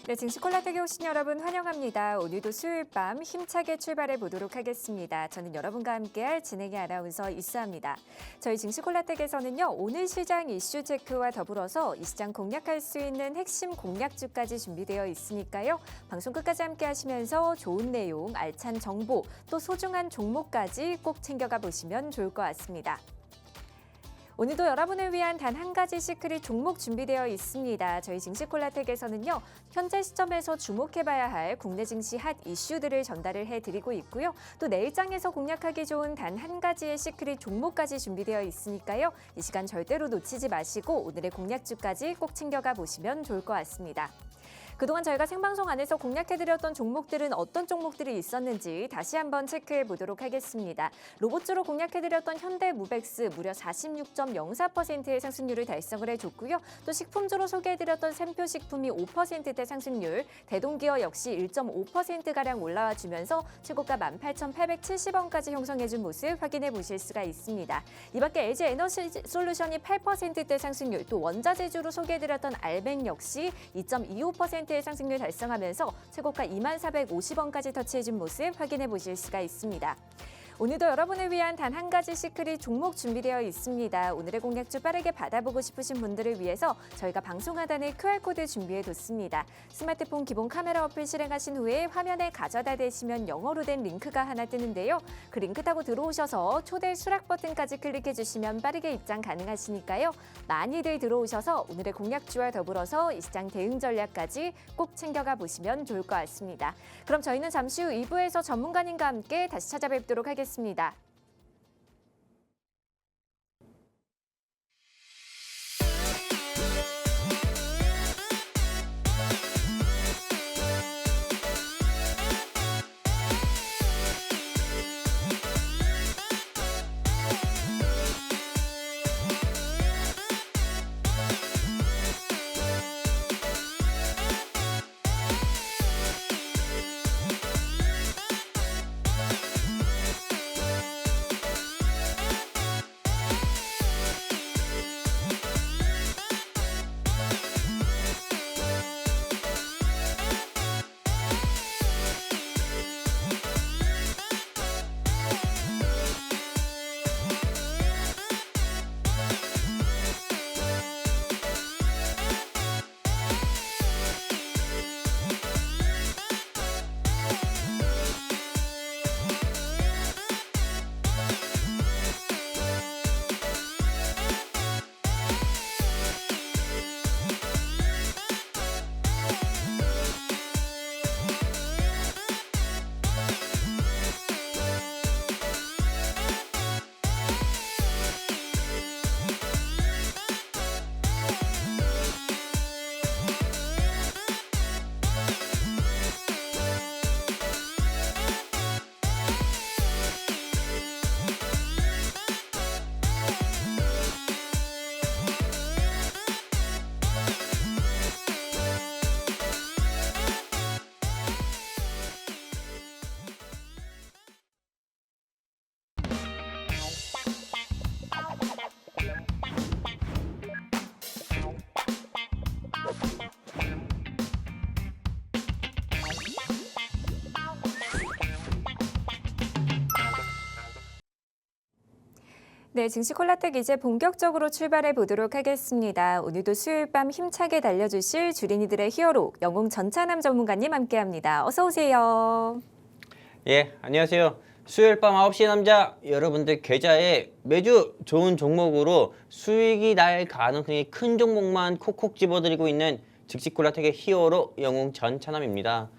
네, 증시 콜라텍에 오신 여러분 환영합니다. 오늘도 수요일 밤 힘차게 출발해 보도록 하겠습니다. 저는 여러분과 함께할 진행의 아나운서 이수아입니다. 저희 증시 콜라텍에서는요, 오늘 시장 이슈 체크와 더불어서 이 시장 공략할 수 있는 핵심 공략주까지 준비되어 있으니까요. 방송 끝까지 함께 하시면서 좋은 내용, 알찬 정보, 또 소중한 종목까지 꼭 챙겨가 보시면 좋을 것 같습니다. 오늘도 여러분을 위한 단 한 가지 시크릿 종목 준비되어 있습니다. 저희 증시콜라텍에서는요, 현재 시점에서 주목해봐야 할 국내 증시 핫 이슈들을 전달을 해드리고 있고요. 또 내일장에서 공략하기 좋은 단 한 가지의 시크릿 종목까지 준비되어 있으니까요. 이 시간 절대로 놓치지 마시고 오늘의 공략주까지 꼭 챙겨가 보시면 좋을 것 같습니다. 그동안 저희가 생방송 안에서 공략해드렸던 종목들은 어떤 종목들이 있었는지 다시 한번 체크해 보도록 하겠습니다. 로봇주로 공략해드렸던 현대무백스 무려 46.04%의 상승률을 달성을 해줬고요. 또 식품주로 소개해드렸던 샘표식품이 5%대 상승률, 대동기어 역시 1.5%가량 올라와 주면서 최고가 18,870원까지 형성해준 모습 확인해 보실 수가 있습니다. 이 밖에 LG에너지솔루션이 8%대 상승률, 또 원자재주로 소개해드렸던 알뱅 역시 2.25%의 상승률 달성하면서 최고가 2450원까지 터치해준 모습 확인해 보실 수가 있습니다. 오늘도 여러분을 위한 단 한 가지 시크릿 종목 준비되어 있습니다. 오늘의 공략주 빠르게 받아보고 싶으신 분들을 위해서 저희가 방송 하단에 QR코드 준비해뒀습니다. 스마트폰 기본 카메라 어플 실행하신 후에 화면에 가져다 대시면 영어로 된 링크가 하나 뜨는데요. 그 링크 타고 들어오셔서 초대 수락 버튼까지 클릭해주시면 빠르게 입장 가능하시니까요. 많이들 들어오셔서 오늘의 공략주와 더불어서 이 시장 대응 전략까지 꼭 챙겨가 보시면 좋을 것 같습니다. 그럼 저희는 잠시 후 2부에서 전문가님과 함께 다시 찾아뵙도록 하겠습니다. 네, 증시 콜라텍 이제 본격적으로 출발해 보도록 하겠습니다. 오늘도 수요일 밤 힘차게 달려주실 주린이들의 히어로 영웅 전찬남 전문가님 함께합니다. 어서 오세요. 예, 안녕하세요. 수요일 밤 9시 남자 여러분들 계좌에 매주 좋은 종목으로 수익이 날 가능성이 큰 종목만 콕콕 집어드리고 있는 증시 콜라텍의 히어로 영웅 전찬남입니다.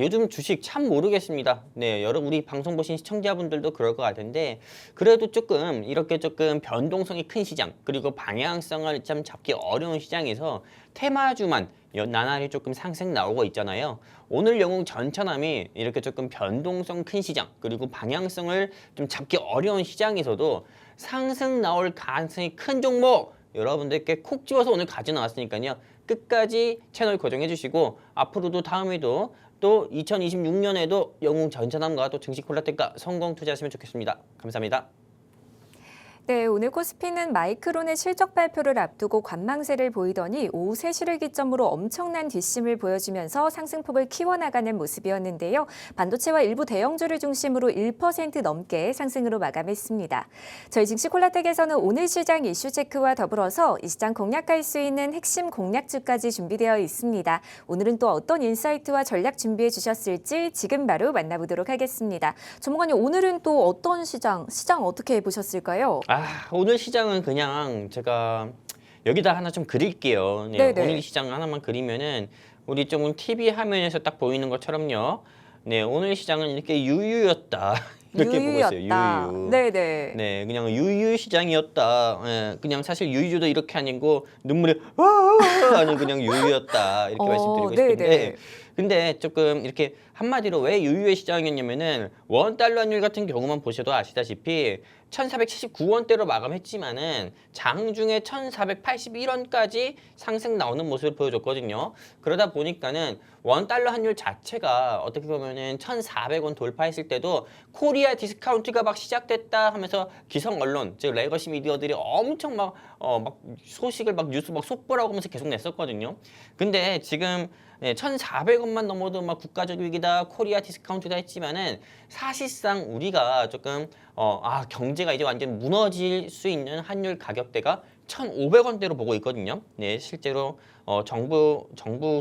요즘 주식 참 모르겠습니다. 네, 여러분 우리 방송 보신 시청자분들도 그럴 것 같은데 그래도 조금 이렇게 조금 변동성이 큰 시장 그리고 방향성을 참 잡기 어려운 시장에서 테마주만 나날이 조금 상승 나오고 있잖아요. 오늘 영웅 전찬남이 이렇게 조금 변동성 큰 시장 그리고 방향성을 좀 잡기 어려운 시장에서도 상승 나올 가능성이 큰 종목 여러분들께 콕 집어서 오늘 가져 나왔으니까요. 끝까지 채널 고정해 주시고 앞으로도 다음에도 또 2026년에도 영웅 전찬남과 또 증시 콜라텍과 성공 투자하시면 좋겠습니다. 감사합니다. 네, 오늘 코스피는 마이크론의 실적 발표를 앞두고 관망세를 보이더니 오후 3시를 기점으로 엄청난 뒷심을 보여주면서 상승폭을 키워나가는 모습이었는데요. 반도체와 일부 대형주를 중심으로 1% 넘게 상승으로 마감했습니다. 저희 증시 콜라텍에서는 오늘 시장 이슈 체크와 더불어서 이 시장 공략할 수 있는 핵심 공략주까지 준비되어 있습니다. 오늘은 또 어떤 인사이트와 전략 준비해 주셨을지 지금 바로 만나보도록 하겠습니다. 전문가님, 오늘은 또 어떤 시장 어떻게 보셨을까요? 오늘 시장은 그냥 제가 여기다 하나 좀 그릴게요. 네, 네네. 오늘 시장 하나만 그리면은 우리 조금 TV 화면에서 딱 보이는 것처럼요. 네, 오늘 시장은 이렇게 유유였다. 이렇게 보고 있어요. 유유였다. 유유. 네네. 네, 그냥 유유 시장이었다. 예, 그냥 사실 유유도 이렇게 아니고 눈물이 아니 그냥 유유였다 이렇게 말씀드리고 네네. 싶은데, 근데 조금 이렇게 한마디로 왜 유유의 시장이었냐면은 원 달러 환율 같은 경우만 보셔도 아시다시피 1,479원대로 마감했지만은 장중에 1,481원까지 상승 나오는 모습을 보여줬거든요. 그러다 보니까는 원 달러 환율 자체가 어떻게 보면은 1,400원 돌파했을 때도 코리아 디스카운트가 막 시작됐다 하면서 기성 언론, 즉 레거시 미디어들이 엄청 막 소식을 막 뉴스 막 속보라고 하면서 계속 냈었거든요. 근데 지금 1,400원만 넘어도 막 국가적 위기다, 코리아 디스카운트다 했지만은 사실상 우리가 조금 경제가 이제 완전 무너질 수 있는 환율 가격대가 1,500원대로 보고 있거든요. 네, 실제로 정부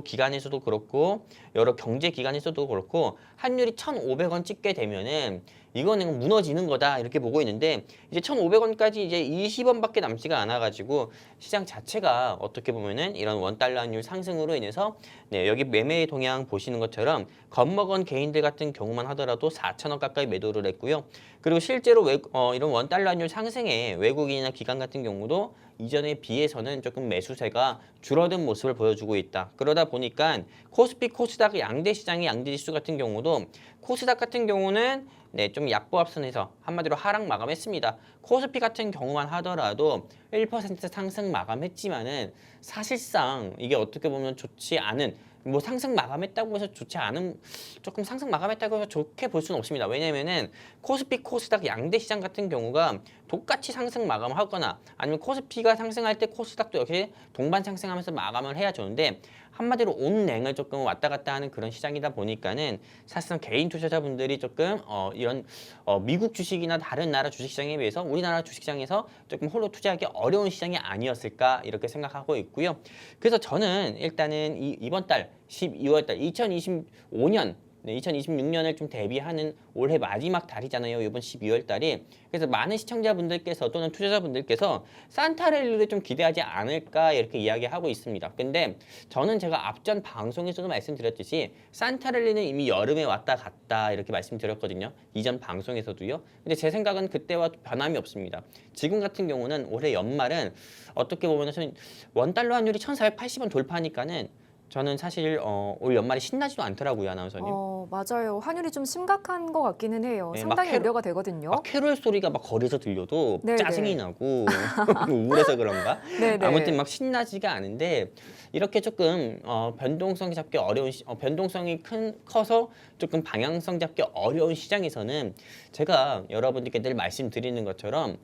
기관에서도 그렇고 여러 경제 기관에서도 그렇고 환율이 1,500원 찍게 되면은 이거는 무너지는 거다 이렇게 보고 있는데, 이제 1,500원까지 이제 20원밖에 남지가 않아가지고 시장 자체가 어떻게 보면은 이런 원 달러 환율 상승으로 인해서 여기 매매 동향 보시는 것처럼 겁먹은 개인들 같은 경우만 하더라도 4천원 가까이 매도를 했고요. 그리고 실제로 이런 원 달러 환율 상승에 외국인이나 기관 같은 경우도 이전에 비해서는 조금 매수세가 줄어든 모습을 보여주고 있다. 그러다 보니까 코스피, 코스닥 양대 시장의 양대 지수 같은 경우도 코스닥 같은 경우는 좀 약보합선에서 한마디로 하락 마감했습니다. 코스피 같은 경우만 하더라도 1% 상승 마감했지만은 사실상 이게 어떻게 보면 좋지 않은, 뭐 상승 마감했다고 해서 좋지 않은, 조금 상승 마감했다고 해서 좋게 볼 수는 없습니다. 왜냐면은 코스피, 코스닥 양대 시장 같은 경우가 똑같이 상승 마감하거나 아니면 코스피가 상승할 때 코스닥도 역시 동반 상승하면서 마감을 해야 좋은데, 한마디로 온냉을 조금 왔다 갔다 하는 그런 시장이다 보니까는 사실상 개인 투자자분들이 조금 이런 미국 주식이나 다른 나라 주식시장에 비해서 우리나라 주식시장에서 조금 홀로 투자하기 어려운 시장이 아니었을까 이렇게 생각하고 있고요. 그래서 저는 일단은 이번 달 12월 달 2025년 2026년을 좀 대비하는 올해 마지막 달이잖아요. 이번 12월 달이. 그래서 많은 시청자분들께서 또는 투자자분들께서 산타랠리를 좀 기대하지 않을까 이렇게 이야기하고 있습니다. 근데 저는 제가 앞전 방송에서도 말씀드렸듯이 산타랠리는 이미 여름에 왔다 갔다 이렇게 말씀드렸거든요. 이전 방송에서도요. 근데 제 생각은 그때와 변함이 없습니다. 지금 같은 경우는 올해 연말은 어떻게 보면 원 달러 환율이 1,480원 돌파하니까는 저는 사실 올 연말이 신나지도 않더라고요, 아나운서님. 맞아요. 환율이 좀 심각한 것 같기는 해요. 네, 상당히 우려가 되거든요. 막 캐롤 소리가 막 거리에서 들려도 네네. 짜증이 나고 우울해서 그런가? 네네. 아무튼 막 신나지가 않은데, 이렇게 조금 변동성이 잡기 어려운 변동성이 커서 조금 방향성 잡기 어려운 시장에서는 제가 여러분들께 늘 말씀드리는 것처럼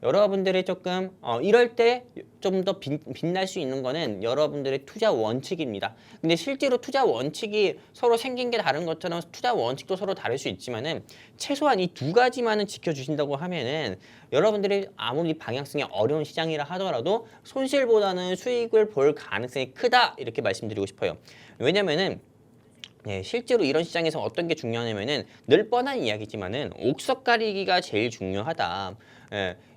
여러분들이 조금 이럴 때 좀 더 빛날 수 있는 거는 여러분들의 투자 원칙입니다. 근데 실제로 투자 원칙이 서로 생긴 게 다른 것처럼 투자 원칙도 서로 다를 수 있지만은 최소한 이 두 가지만은 지켜주신다고 하면은 여러분들이 아무리 방향성이 어려운 시장이라 하더라도 손실보다는 수익을 볼 가능성이 크다 이렇게 말씀드리고 싶어요. 왜냐면은 실제로 이런 시장에서 어떤 게 중요하냐면은 늘 뻔한 이야기지만은 옥석 가리기가 제일 중요하다.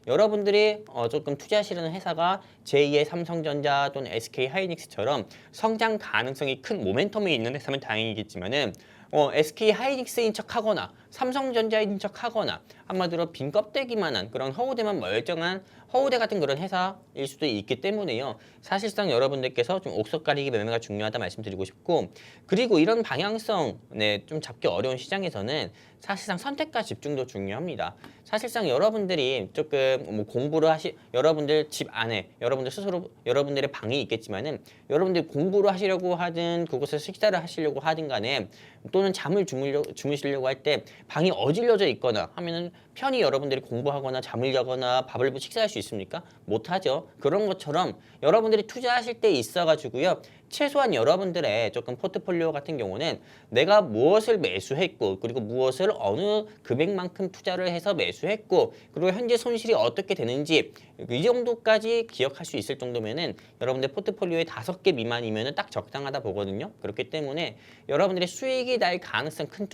여러분들이 조금 투자하시는 회사가 제2의 삼성전자 또는 SK 하이닉스처럼 성장 가능성이 큰 모멘텀이 있는 회사면 다행이겠지만은 SK 하이닉스인 척하거나 삼성전자인 척하거나 한마디로 빈 껍데기만한 그런 허우대만 멀쩡한 허우대 같은 그런 회사일 수도 있기 때문에요. 사실상 여러분들께서 좀 옥석 가리기 매매가 중요하다 말씀드리고 싶고, 그리고 이런 방향성 좀 잡기 어려운 시장에서는 사실상 선택과 집중도 중요합니다. 사실상 여러분들이 여러분들이 조금 뭐 공부를 여러분들 집 안에 여러분들 스스로 여러분들의 방이 있겠지만은 여러분들이 공부를 하시려고 하든 그곳에서 식사를 하시려고 하든 간에 또는 잠을 주무시려고 할 때 방이 어질러져 있거나 하면은 편히 여러분들이 공부하거나 잠을 자거나 밥을 식사할 수 있습니까? 못하죠. 그런 것처럼 여러분들이 투자하실 때 있어가지고요. 최소한 여러분들의 조금 포트폴리오 같은 경우는 내가 무엇을 매수했고 그리고 무엇을 어느 금액만큼 투자를 해서 매수했고 그리고 현재 손실이 어떻게 되는지 이 정도까지 기억할 수 있을 정도면은 여러분들 포트폴리오에 5개 미만이면은 딱 적당하다 보거든요. 그렇기 때문에 여러분들의 수익이 날 가능성 큰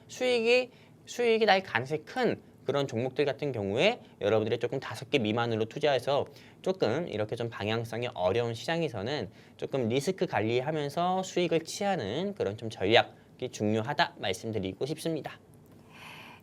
수익이 날 가능성이 큰 그런 종목들 같은 경우에 여러분들이 조금 5개 미만으로 투자해서 조금 이렇게 좀 방향성이 어려운 시장에서는 조금 리스크 관리하면서 수익을 취하는 그런 좀 전략이 중요하다 말씀드리고 싶습니다.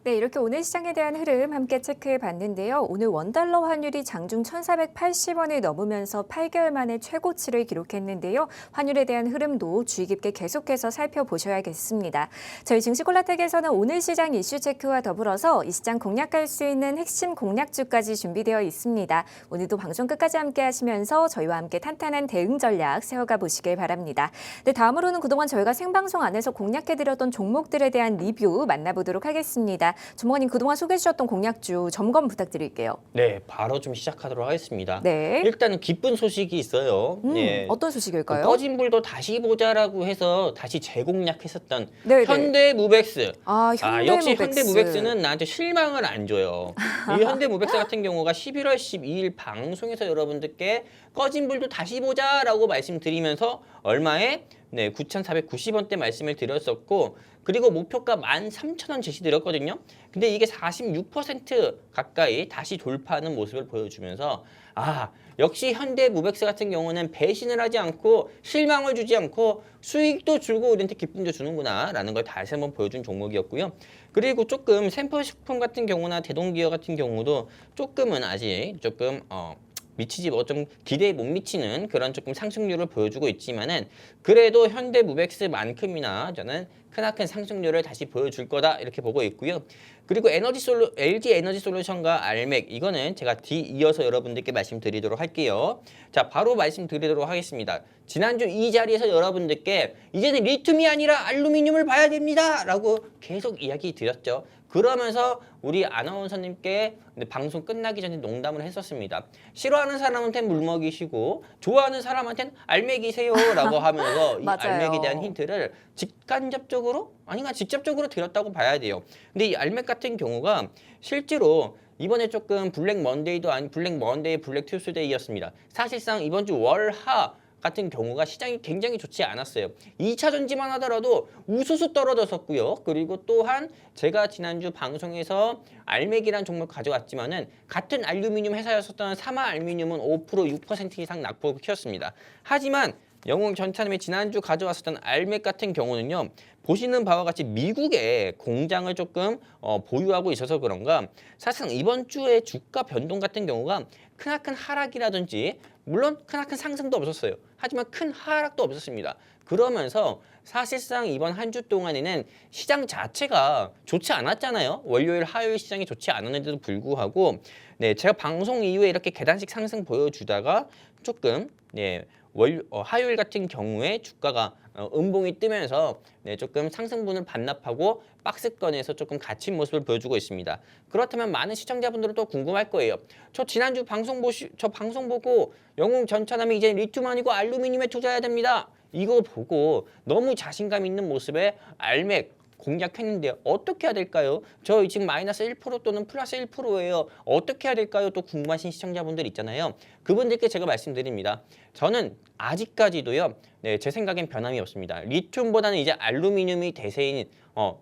네, 이렇게 오늘 시장에 대한 흐름 함께 체크해 봤는데요. 오늘 원달러 환율이 장중 1,480원을 넘으면서 8개월 만에 최고치를 기록했는데요. 환율에 대한 흐름도 주의 깊게 계속해서 살펴보셔야겠습니다. 저희 증시콜라텍에서는 오늘 시장 이슈 체크와 더불어서 이 시장 공략할 수 있는 핵심 공략주까지 준비되어 있습니다. 오늘도 방송 끝까지 함께 하시면서 저희와 함께 탄탄한 대응 전략 세워가 보시길 바랍니다. 네, 다음으로는 그동안 저희가 생방송 안에서 공략해드렸던 종목들에 대한 리뷰 만나보도록 하겠습니다. 주무관님 그동안 소개해 주셨던 공략주 점검 부탁드릴게요. 네, 바로 좀 시작하도록 하겠습니다. 네. 일단은 기쁜 소식이 있어요. 예. 어떤 소식일까요? 꺼진 불도 다시 보자라고 해서 다시 재공략했었던 네네. 현대무벡스. 역시 현대무벡스. 현대무벡스는 나한테 실망을 안 줘요. 이 현대무벡스 같은 경우가 11월 12일 방송에서 여러분들께 꺼진 불도 다시 보자라고 말씀드리면서 얼마에 9,490원대 말씀을 드렸었고 그리고 목표가 13,000원 제시드렸거든요. 근데 이게 46% 가까이 다시 돌파하는 모습을 보여주면서 역시 현대무벡스 같은 경우는 배신을 하지 않고 실망을 주지 않고 수익도 주고 우리한테 기쁨도 주는구나 라는 걸 다시 한번 보여준 종목이었고요. 그리고 조금 샘플식품 같은 경우나 대동기업 같은 경우도 조금은 아직 조금 미치지 좀 기대에 못 미치는 그런 조금 상승률을 보여주고 있지만은 그래도 현대무벡스만큼이나 저는 크나큰 상승률을 다시 보여줄 거다 이렇게 보고 있고요. 그리고 LG 에너지솔루션과 알맥 이거는 제가 뒤이어서 여러분들께 말씀드리도록 할게요. 자, 바로 말씀드리도록 하겠습니다. 지난주 이 자리에서 여러분들께 이제는 리튬이 아니라 알루미늄을 봐야 됩니다 라고 계속 이야기 드렸죠. 그러면서 우리 아나운서님께 방송 끝나기 전에 농담을 했었습니다. 싫어하는 사람한테는 물 먹이시고 좋아하는 사람한테는 알맥이세요 라고 하면서 이 알맥에 대한 힌트를 직접적으로 드렸다고 봐야 돼요. 근데 이 알맥 같은 경우가 실제로 이번에 조금 블랙 먼데이도 아닌 블랙 먼데이, 블랙 투스데이였습니다. 사실상 이번 주 월화 같은 경우가 시장이 굉장히 좋지 않았어요. 2차 전지만 하더라도 우수수 떨어졌었고요. 그리고 또한 제가 지난주 방송에서 알맥이라는 종목을 가져왔지만은 같은 알루미늄 회사였었던 사마알루미늄은 5% 6% 이상 낙폭을 키웠습니다. 하지만 영웅전차님이 지난주 가져왔었던 알맥 같은 경우는요. 보시는 바와 같이 미국에 공장을 조금 보유하고 있어서 그런가 사실상 이번 주에 주가 변동 같은 경우가 크나큰 하락이라든지 물론 크나큰 상승도 없었어요. 하지만 큰 하락도 없었습니다. 그러면서 사실상 이번 한 주 동안에는 시장 자체가 좋지 않았잖아요. 월요일, 화요일 시장이 좋지 않았는데도 불구하고 제가 방송 이후에 이렇게 계단식 상승 보여주다가 조금 화요일 같은 경우에 주가가 음봉이 뜨면서 조금 상승분을 반납하고 박스권에서 조금 갇힌 모습을 보여주고 있습니다. 그렇다면 많은 시청자분들은 또 궁금할 거예요. 저 지난주 방송 보고 영웅전차남이 이제 리튬 아니고 알루미늄에 투자해야 됩니다. 이거 보고 너무 자신감 있는 모습에 알맥 공략했는데 어떻게 해야 될까요? 저 지금 마이너스 1% 또는 플러스 1%예요. 어떻게 해야 될까요? 또 궁금하신 시청자분들 있잖아요. 그분들께 제가 말씀드립니다. 저는 아직까지도요. 제 생각엔 변함이 없습니다. 리튬보다는 이제 알루미늄이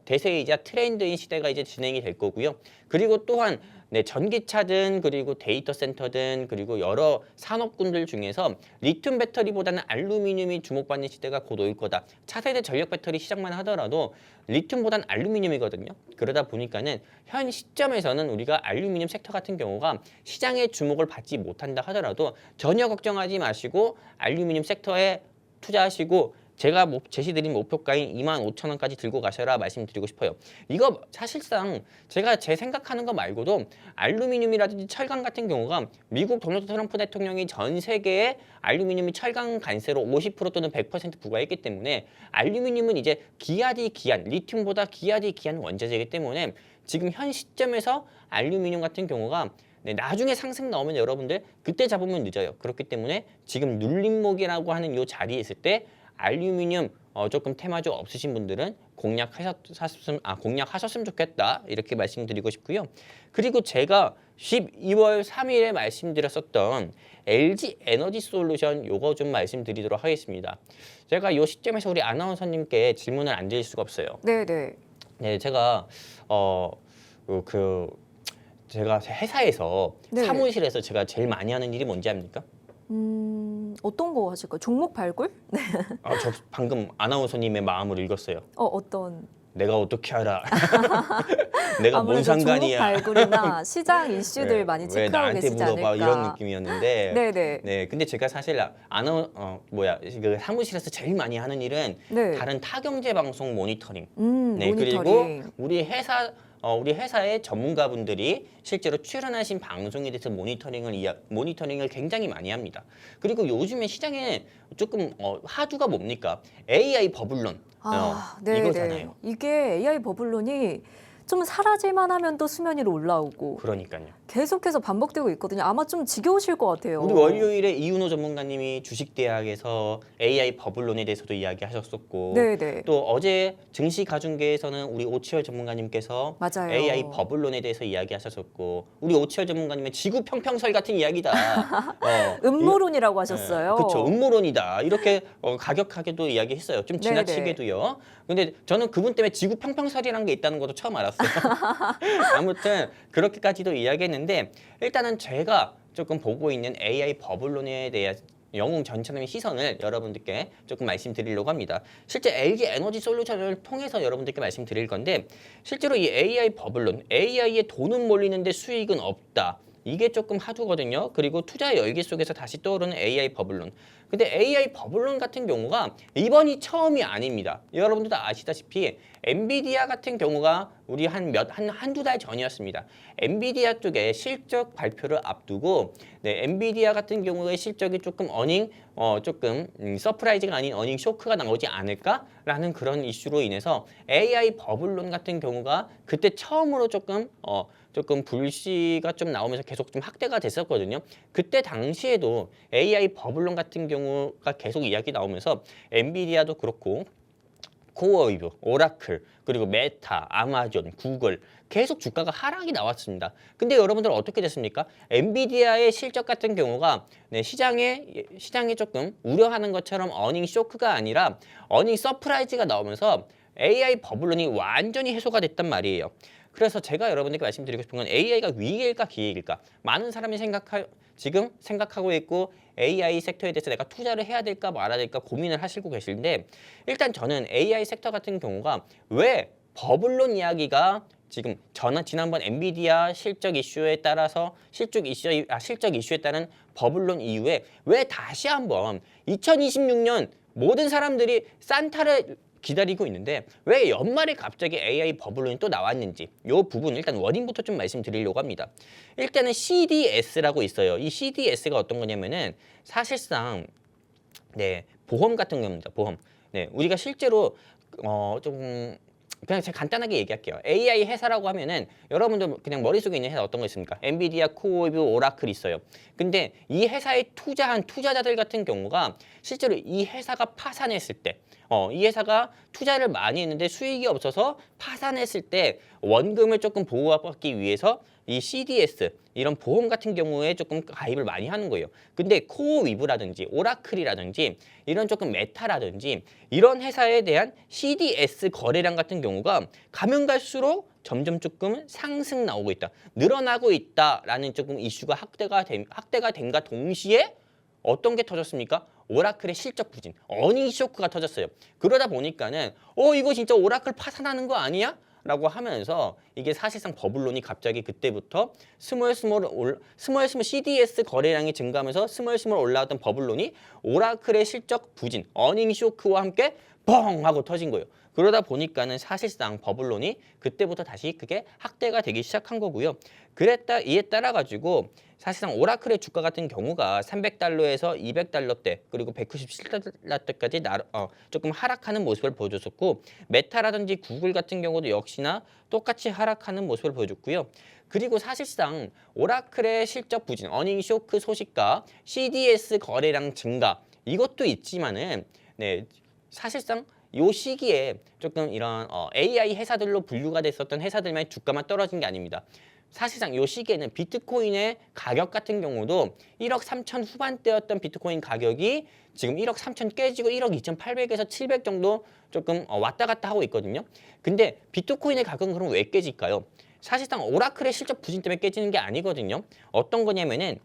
대세이자 트렌드인 시대가 이제 진행이 될 거고요. 그리고 또한 전기차든 그리고 데이터 센터든 그리고 여러 산업군들 중에서 리튬 배터리보다는 알루미늄이 주목받는 시대가 곧 올 거다. 차세대 전력 배터리 시장만 하더라도 리튬보다는 알루미늄이거든요. 그러다 보니까는 현 시점에서는 우리가 알루미늄 섹터 같은 경우가 시장의 주목을 받지 못한다 하더라도 전혀 걱정하지 마시고 알루미늄 섹터에 투자하시고 제가 제시드린 목표가인 25,000원까지 들고 가셔라 말씀드리고 싶어요. 이거 사실상 제가 제 생각하는 거 말고도 알루미늄이라든지 철강 같은 경우가 미국 도널드 트럼프 대통령이 전 세계에 알루미늄이 철강 관세로 50% 또는 100% 부과했기 때문에 알루미늄은 이제 기하디 기한, 리튬보다 기하디 기한 원자재이기 때문에 지금 현 시점에서 알루미늄 같은 경우가 나중에 상승 나오면 여러분들 그때 잡으면 늦어요. 그렇기 때문에 지금 눌림목이라고 하는 이 자리에 있을 때 알루미늄 조금 테마주 없으신 분들은 공략하셨으면 좋겠다 이렇게 말씀드리고 싶고요. 그리고 제가 12월 3일에 말씀드렸었던 LG 에너지 솔루션 요거 좀 말씀드리도록 하겠습니다. 제가 이 시점에서 우리 아나운서님께 질문을 안 드릴 수가 없어요. 네네. 네, 제가 제가 회사에서 네. 사무실에서 제가 제일 많이 하는 일이 뭔지 압니까? 어떤 거 하실까요? 종목 발굴? 네. 저 방금 아나운서님의 마음을 읽었어요. 어떤? 내가 어떻게 알아? 내가 뭔 아무래도 상관이야? 종목 발굴이나 시장 이슈들 많이 왜 체크하고 나한테 계시지 물어봐 않을까. 이런 느낌이었는데 네네. 네, 근데 제가 사실 그 사무실에서 제일 많이 하는 일은 네. 다른 타경제 방송 모니터링. 네, 모니터링. 그리고 우리 회사의 전문가분들이 실제로 출연하신 방송에 대해서 모니터링을 굉장히 많이 합니다. 그리고 요즘에 시장에 조금 화두가 뭡니까? AI 버블론 네네. 이거잖아요. 이게 AI 버블론이 좀 사라질만 하면 또 수면 위로 올라오고 그러니까요. 계속해서 반복되고 있거든요. 아마 좀 지겨우실 것 같아요. 우리 월요일에 이윤호 전문가님이 주식대학에서 AI 버블론에 대해서도 이야기하셨었고 네네. 또 어제 증시 가중계에서는 우리 오치열 전문가님께서 맞아요. AI 버블론에 대해서 이야기하셨었고 우리 오치열 전문가님의 지구 평평설 같은 이야기다. 음모론이라고 하셨어요. 그렇죠. 음모론이다. 이렇게 가격하게도 이야기했어요. 좀 네네. 지나치게도요. 근데 저는 그분 때문에 지구 평평설이라는 게 있다는 것도 처음 알았어요. 아무튼 그렇게까지도 이야기했는데 일단은 제가 조금 보고 있는 AI 버블론에 대한 영웅 전처럼의 시선을 여러분들께 조금 말씀드리려고 합니다. 실제 LG 에너지 솔루션을 통해서 여러분들께 말씀드릴 건데 실제로 이 AI 버블론, AI에 돈은 몰리는데 수익은 없다. 이게 조금 하두거든요. 그리고 투자 열기 속에서 다시 떠오르는 AI 버블론. 근데 AI 버블론 같은 경우가 이번이 처음이 아닙니다. 여러분들도 아시다시피 엔비디아 같은 경우가 우리 한두 달 전이었습니다. 엔비디아 쪽에 실적 발표를 앞두고 엔비디아 같은 경우의 실적이 조금 서프라이즈가 아닌 어닝 쇼크가 나오지 않을까라는 그런 이슈로 인해서 AI 버블론 같은 경우가 그때 처음으로 조금 불씨가 좀 나오면서 계속 좀 확대가 됐었거든요. 그때 당시에도 AI 버블론 같은 경우가 계속 이야기 나오면서 엔비디아도 그렇고 코어웨이브, 오라클, 그리고 메타, 아마존, 구글 계속 주가가 하락이 나왔습니다. 근데 여러분들 어떻게 됐습니까? 엔비디아의 실적 같은 경우가 시장에 조금 우려하는 것처럼 어닝 쇼크가 아니라 어닝 서프라이즈가 나오면서 AI 버블론이 완전히 해소가 됐단 말이에요. 그래서 제가 여러분들께 말씀드리고 싶은 건 AI가 위기일까 기회일까? 많은 사람이 지금 생각하고 있고 AI 섹터에 대해서 내가 투자를 해야 될까 말아야 될까 고민을 하시고 계시는데 일단 저는 AI 섹터 같은 경우가 왜 버블론 이야기가 지금 지난번 엔비디아 실적 이슈에 따라서 실적 이슈에 따른 버블론 이후에 왜 다시 한번 2026년 모든 사람들이 산타를 기다리고 있는데 왜 연말에 갑자기 AI 버블론이 또 나왔는지 이 부분 일단 원인부터 좀 말씀드리려고 합니다. 일단은 CDS라고 있어요. 이 CDS가 어떤 거냐면은 사실상 보험 같은 겁니다. 보험. 우리가 실제로 그냥 제가 간단하게 얘기할게요. AI 회사라고 하면은 여러분들 그냥 머릿속에 있는 회사 어떤 거 있습니까? 엔비디아, 코어웨이브, 오라클 있어요. 근데 이 회사에 투자한 투자자들 같은 경우가 실제로 이 회사가 파산했을 때 이 회사가 투자를 많이 했는데 수익이 없어서 파산했을 때 원금을 조금 보호받기 위해서 이 CDS 이런 보험 같은 경우에 조금 가입을 많이 하는 거예요. 근데 코어위브라든지 오라클이라든지 이런 조금 메타라든지 이런 회사에 대한 CDS 거래량 같은 경우가 가면 갈수록 점점 조금 상승 나오고 있다. 늘어나고 있다라는 조금 이슈가 확대가 됨과 동시에 어떤 게 터졌습니까? 오라클의 실적 부진, 어닝 쇼크가 터졌어요. 그러다 보니까는 이거 진짜 오라클 파산하는 거 아니야? 라고 하면서 이게 사실상 버블론이 갑자기 그때부터 스몰 CDS 거래량이 증가하면서 스몰 올라왔던 버블론이 오라클의 실적 부진, 어닝 쇼크와 함께 뻥 하고 터진 거예요. 그러다 보니까는 사실상 버블론이 그때부터 다시 그게 확대가 되기 시작한 거고요. 이에 따라 가지고 사실상 오라클의 주가 같은 경우가 300달러에서 200달러대 그리고 197달러대까지 조금 하락하는 모습을 보여줬었고, 메타라든지 구글 같은 경우도 역시나 똑같이 하락하는 모습을 보여줬고요. 그리고 사실상 오라클의 실적 부진, 어닝 쇼크 소식과 CDS 거래량 증가 이것도 있지만은 사실상 요 시기에 조금 이런 AI 회사들로 분류가 됐었던 회사들만 주가만 떨어진 게 아닙니다. 사실상 요 시기에는 비트코인의 가격 같은 경우도 1억 3천 후반대였던 비트코인 가격이 지금 1억 3천 깨지고 1억 2,800에서 700 정도 조금 왔다 갔다 하고 있거든요. 근데 비트코인의 가격은 그럼 왜 깨질까요? 사실상 오라클의 실적 부진 때문에 깨지는 게 아니거든요. 어떤 거냐면은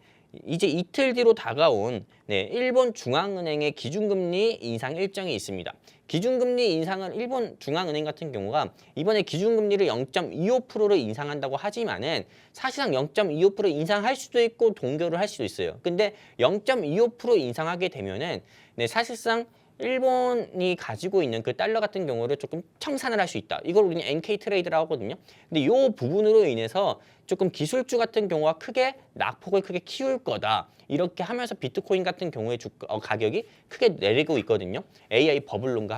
이제 이틀 뒤로 다가온 일본 중앙은행의 기준금리 인상 일정이 있습니다. 기준금리 인상은 일본 중앙은행 같은 경우가 이번에 기준금리를 0.25%로 인상한다고 하지만은 사실상 0.25% 인상할 수도 있고 동결을 할 수도 있어요. 근데 0.25% 인상하게 되면은 사실상 일본이 가지고 있는 그 달러 같은 경우를 조금 청산을 할 수 있다. 이걸 우리는 NK 트레이드라고 하거든요. 근데 이 부분으로 인해서 조금 기술주 같은 경우가 크게 낙폭을 크게 키울 거다. 이렇게 하면서 비트코인 같은 경우에 가격이 크게 내리고 있거든요. AI 버블론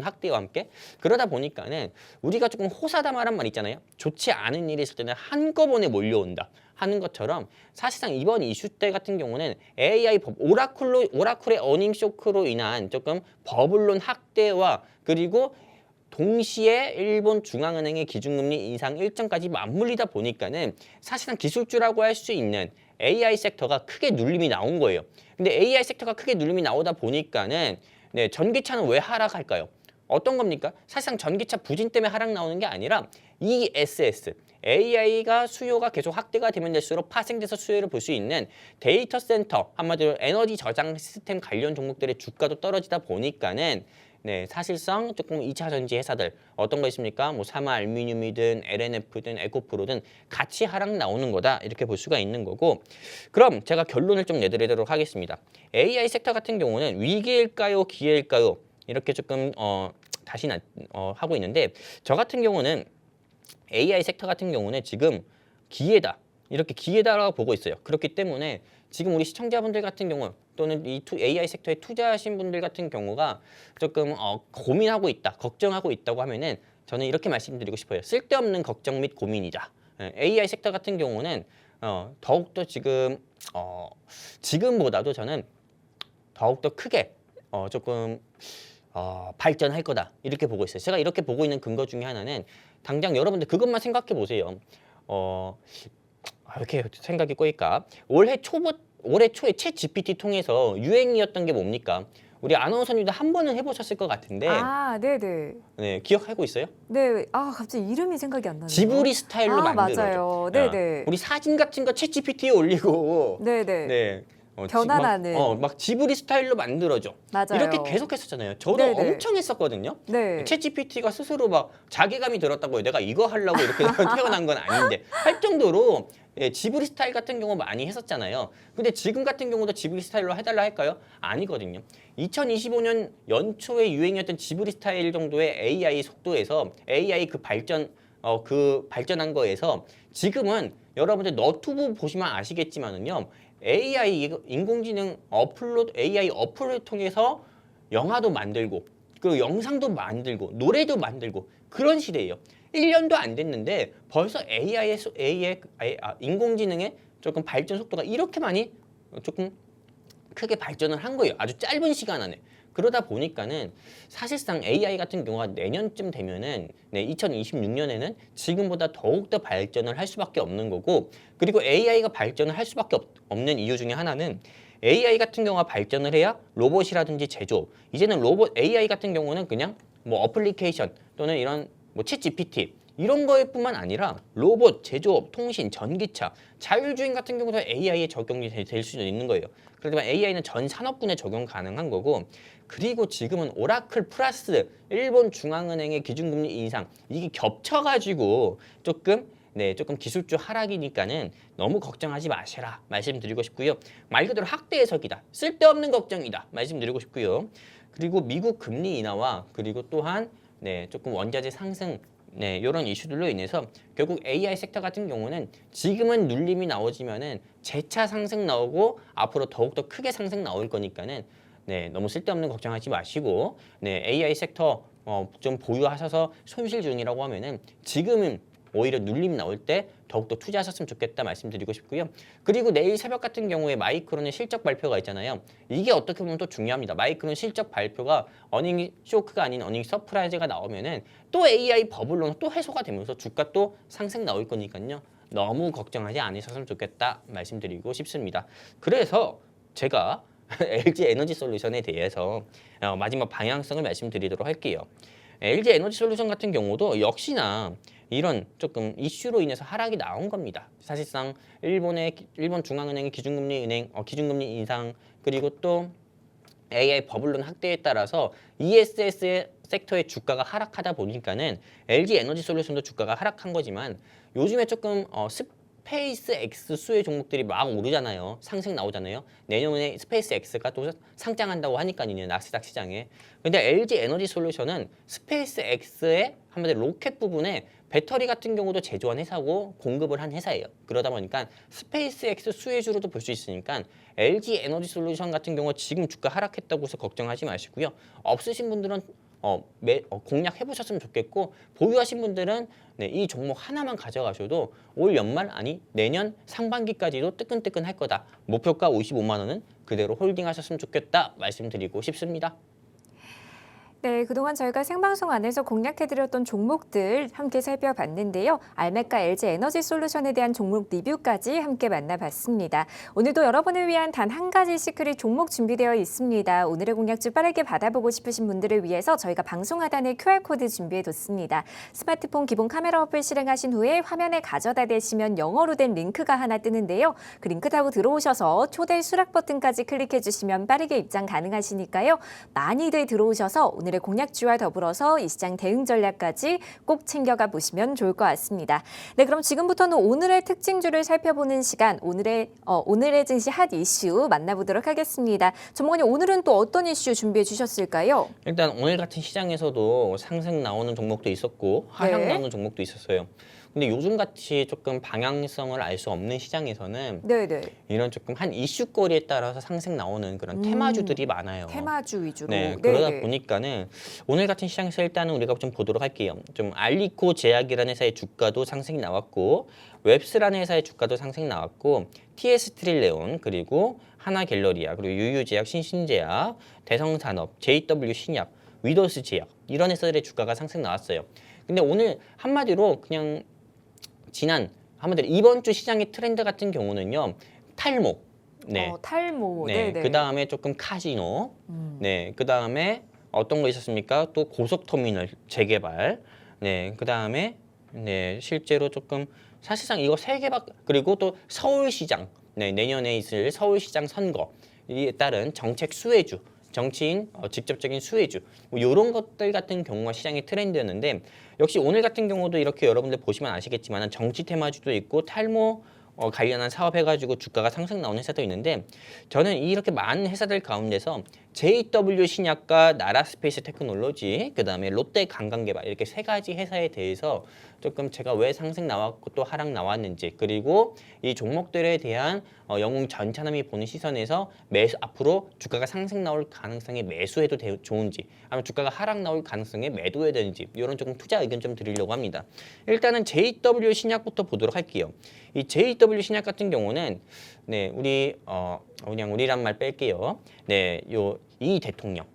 확대와 함께. 그러다 보니까는 우리가 조금 호사다마란 말 있잖아요. 좋지 않은 일이 있을 때는 한꺼번에 몰려온다 하는 것처럼 사실상 이번 이슈 때 같은 경우는 오라클의 어닝 쇼크로 인한 조금 버블론 확대와 그리고 동시에 일본 중앙은행의 기준금리 인상 일정까지 맞물리다 보니까는 사실상 기술주라고 할 수 있는 AI 섹터가 크게 눌림이 나온 거예요. 근데 AI 섹터가 크게 눌림이 나오다 보니까는 전기차는 왜 하락할까요? 어떤 겁니까? 사실상 전기차 부진 때문에 하락 나오는 게 아니라 ESS, AI가 수요가 계속 확대가 되면 될수록 파생돼서 수요를 볼 수 있는 데이터 센터, 한마디로 에너지 저장 시스템 관련 종목들의 주가도 떨어지다 보니까는 사실상 조금 2차 전지 회사들 어떤 거 있습니까? 뭐 사마 알루미늄이든 LNF든 에코프로든 같이 하락 나오는 거다 이렇게 볼 수가 있는 거고, 그럼 제가 결론을 좀 내드리도록 하겠습니다. AI 섹터 같은 경우는 위기일까요, 기회일까요? 이렇게 조금 다시 하고 있는데, 저 같은 경우는 AI 섹터 같은 경우는 지금 기회다. 이렇게 기회다라고 보고 있어요. 그렇기 때문에 지금 우리 시청자분들 같은 경우 또는 이 AI 섹터에 투자하신 분들 같은 경우가 조금 고민하고 있다, 걱정하고 있다고 하면은 저는 이렇게 말씀드리고 싶어요. 쓸데없는 걱정 및 고민이다. AI 섹터 같은 경우는 더욱더 지금보다도 저는 더욱더 크게 조금 발전할 거다 이렇게 보고 있어요. 제가 이렇게 보고 있는 근거 중에 하나는 당장 여러분들 그것만 생각해 보세요. 이렇게 생각이 꼬일까? 올해 초에 챗 GPT 통해서 유행이었던 게 뭡니까? 우리 아나운서님도 한 번은 해보셨을 것 같은데. 네네. 네, 기억하고 있어요? 네. 갑자기 이름이 생각이 안 나네요. 지브리 스타일로 만들어줘. 맞아요. 네네. 우리 사진 같은 거 챗 GPT에 올리고. 네네. 네. 변환하는. 막 지브리 스타일로 만들어줘. 맞아요. 이렇게 계속 했었잖아요. 저도 네네. 엄청 했었거든요. 네. 챗 GPT가 스스로 막 자괴감이 들었다고요. 내가 이거 하려고 이렇게 태어난 건 아닌데 할 정도로 지브리 스타일 같은 경우 많이 했었잖아요. 근데 지금 같은 경우도 지브리 스타일로 해달라 할까요? 아니거든요. 2025년 연초에 유행이었던 지브리 스타일 정도의 AI 속도에서 AI 발전한 거에서 지금은 여러분들 너튜브 보시면 아시겠지만은요. AI 인공지능 AI 어플을 통해서 영화도 만들고 그리고 영상도 만들고 노래도 만들고 그런 시대예요. 1년도 안 됐는데 벌써 인공지능의 조금 발전 속도가 이렇게 많이 조금 크게 발전을 한 거예요. 아주 짧은 시간 안에. 그러다 보니까는 사실상 AI 같은 경우가 내년쯤 되면은 2026년에는 지금보다 더욱더 발전을 할 수밖에 없는 거고, 그리고 AI가 발전을 할 수밖에 없는 이유 중에 하나는 AI 같은 경우가 발전을 해야 로봇이라든지 제조업, 이제는 AI 같은 경우는 그냥 뭐 어플리케이션 또는 이런 뭐 챗 GPT 이런 거뿐만 아니라 로봇, 제조업, 통신, 전기차, 자율주행 같은 경우도 AI에 적용이 될 수도 있는 거예요. 그렇지만 AI는 전 산업군에 적용 가능한 거고, 그리고 지금은 오라클 플러스 일본 중앙은행의 기준금리 인상 이게 겹쳐가지고 조금 기술주 하락이니까는 너무 걱정하지 마시라 말씀드리고 싶고요. 말 그대로 학대 해석이다. 쓸데없는 걱정이다 말씀드리고 싶고요. 그리고 미국 금리 인하와 그리고 또한 조금 원자재 상승 이런 이슈들로 인해서 결국 AI 섹터 같은 경우는 지금은 눌림이 나오지만은 재차 상승 나오고 앞으로 더욱더 크게 상승 나올 거니까는 너무 쓸데없는 걱정하지 마시고 AI 섹터 좀 보유하셔서 손실 중이라고 하면은 지금은 오히려 눌림 나올 때 더욱더 투자하셨으면 좋겠다 말씀드리고 싶고요. 그리고 내일 새벽 같은 경우에 마이크론의 실적 발표가 있잖아요. 이게 어떻게 보면 또 중요합니다. 마이크론 실적 발표가 어닝 쇼크가 아닌 어닝 서프라이즈가 나오면은 또 AI 버블로는 또 해소가 되면서 주가 또 상승 나올 거니까요. 너무 걱정하지 않으셨으면 좋겠다 말씀드리고 싶습니다. 그래서 제가 LG 에너지 솔루션에 대해서 마지막 방향성을 말씀드리도록 할게요. LG 에너지 솔루션 같은 경우도 역시나 이런 조금 이슈로 인해서 하락이 나온 겁니다. 사실상 일본 중앙은행의 기준금리 인상 그리고 또 AI 버블론 확대에 따라서 ESS 섹터의 주가가 하락하다 보니까는 LG 에너지 솔루션도 주가가 하락한 거지만 요즘에 조금 스페이스 X 수의 종목들이 막 오르잖아요. 상승 나오잖아요. 내년에 스페이스 X가 또 상장한다고 하니까요. 나스닥 시장에. 근데 LG 에너지 솔루션은 스페이스 X의 한마디로 로켓 부분에 배터리 같은 경우도 제조한 회사고 공급을 한 회사예요. 그러다 보니까 스페이스 X 수혜주로도 볼 수 있으니까 LG 에너지 솔루션 같은 경우 지금 주가 하락했다고 해서 걱정하지 마시고요. 없으신 분들은 공략해 보셨으면 좋겠고 보유하신 분들은 이 종목 하나만 가져가셔도 올 연말 아니 내년 상반기까지도 뜨끈뜨끈 할 거다. 목표가 55만 원은 그대로 홀딩하셨으면 좋겠다 말씀드리고 싶습니다. 네, 그동안 저희가 생방송 안에서 공략해드렸던 종목들 함께 살펴봤는데요. 알메카 LG 에너지 솔루션에 대한 종목 리뷰까지 함께 만나봤습니다. 오늘도 여러분을 위한 단 한 가지 시크릿 종목 준비되어 있습니다. 오늘의 공략주 빠르게 받아보고 싶으신 분들을 위해서 저희가 방송 하단에 QR코드 준비해뒀습니다. 스마트폰 기본 카메라 어플 실행하신 후에 화면에 가져다 대시면 영어로 된 링크가 하나 뜨는데요. 그 링크 타고 들어오셔서 초대 수락 버튼까지 클릭해주시면 빠르게 입장 가능하시니까요. 많이들 들어오셔서 오늘 공략주와 더불어서 이 시장 대응 전략까지 꼭 챙겨가 보시면 좋을 것 같습니다. 네, 그럼 지금부터는 오늘의 특징주를 살펴보는 시간, 오늘의 증시 핫 이슈 만나보도록 하겠습니다. 전문가님, 오늘은 또 어떤 이슈 준비해 주셨을까요? 일단 오늘 같은 시장에서도 상승 나오는 종목도 있었고 하락 나오는 종목도 있었어요. 근데 요즘같이 조금 방향성을 알 수 없는 시장에서는 이런 조금 한 이슈거리에 따라서 상승 나오는 그런 테마주들이 많아요. 테마주 위주로. 그러다 보니까는 오늘 같은 시장에서 일단은 우리가 좀 보도록 할게요. 좀 알리코 제약이라는 회사의 주가도 상승이 나왔고 웹스라는 회사의 주가도 상승이 나왔고 TS 트릴레온 그리고 하나갤러리아 그리고 유유제약, 신신제약, 대성산업, JW 신약, 위더스 제약 이런 회사들의 주가가 상승 나왔어요. 근데 오늘 한마디로 그냥 한마디로 이번 주 시장의 트렌드 같은 경우는요. 탈모. 탈모. 그 다음에 조금 카지노. 그 다음에 어떤 거 있었습니까? 또 고속터미널 재개발. 그 다음에 실제로 조금 사실상 이거 세 개밖 그리고 또 서울시장. 내년에 있을 서울시장 선거에 따른 정책 수혜주. 정치인 직접적인 수혜주 이런 것들 같은 경우가 시장의 트렌드였는데 역시 오늘 같은 경우도 이렇게 여러분들 보시면 아시겠지만 정치 테마주도 있고 탈모 관련한 사업 해가지고 주가가 상승 나오는 회사도 있는데 저는 이렇게 많은 회사들 가운데서 JW 신약과 나라스페이스 테크놀로지 그다음에 롯데 관광개발 이렇게 세 가지 회사에 대해서 조금 제가 왜 상승 나왔고 또 하락 나왔는지 그리고 이 종목들에 대한 영웅 전차남이 보는 시선에서 앞으로 주가가 상승 나올 가능성에 매수해도 좋은지 아니면 주가가 하락 나올 가능성에 매도해야 되는지 이런 조금 투자 의견 좀 드리려고 합니다. 일단은 JW 신약부터 보도록 할게요. 이 JW 신약 같은 경우는 우리 그냥 우리란 말 뺄게요. 이 대통령.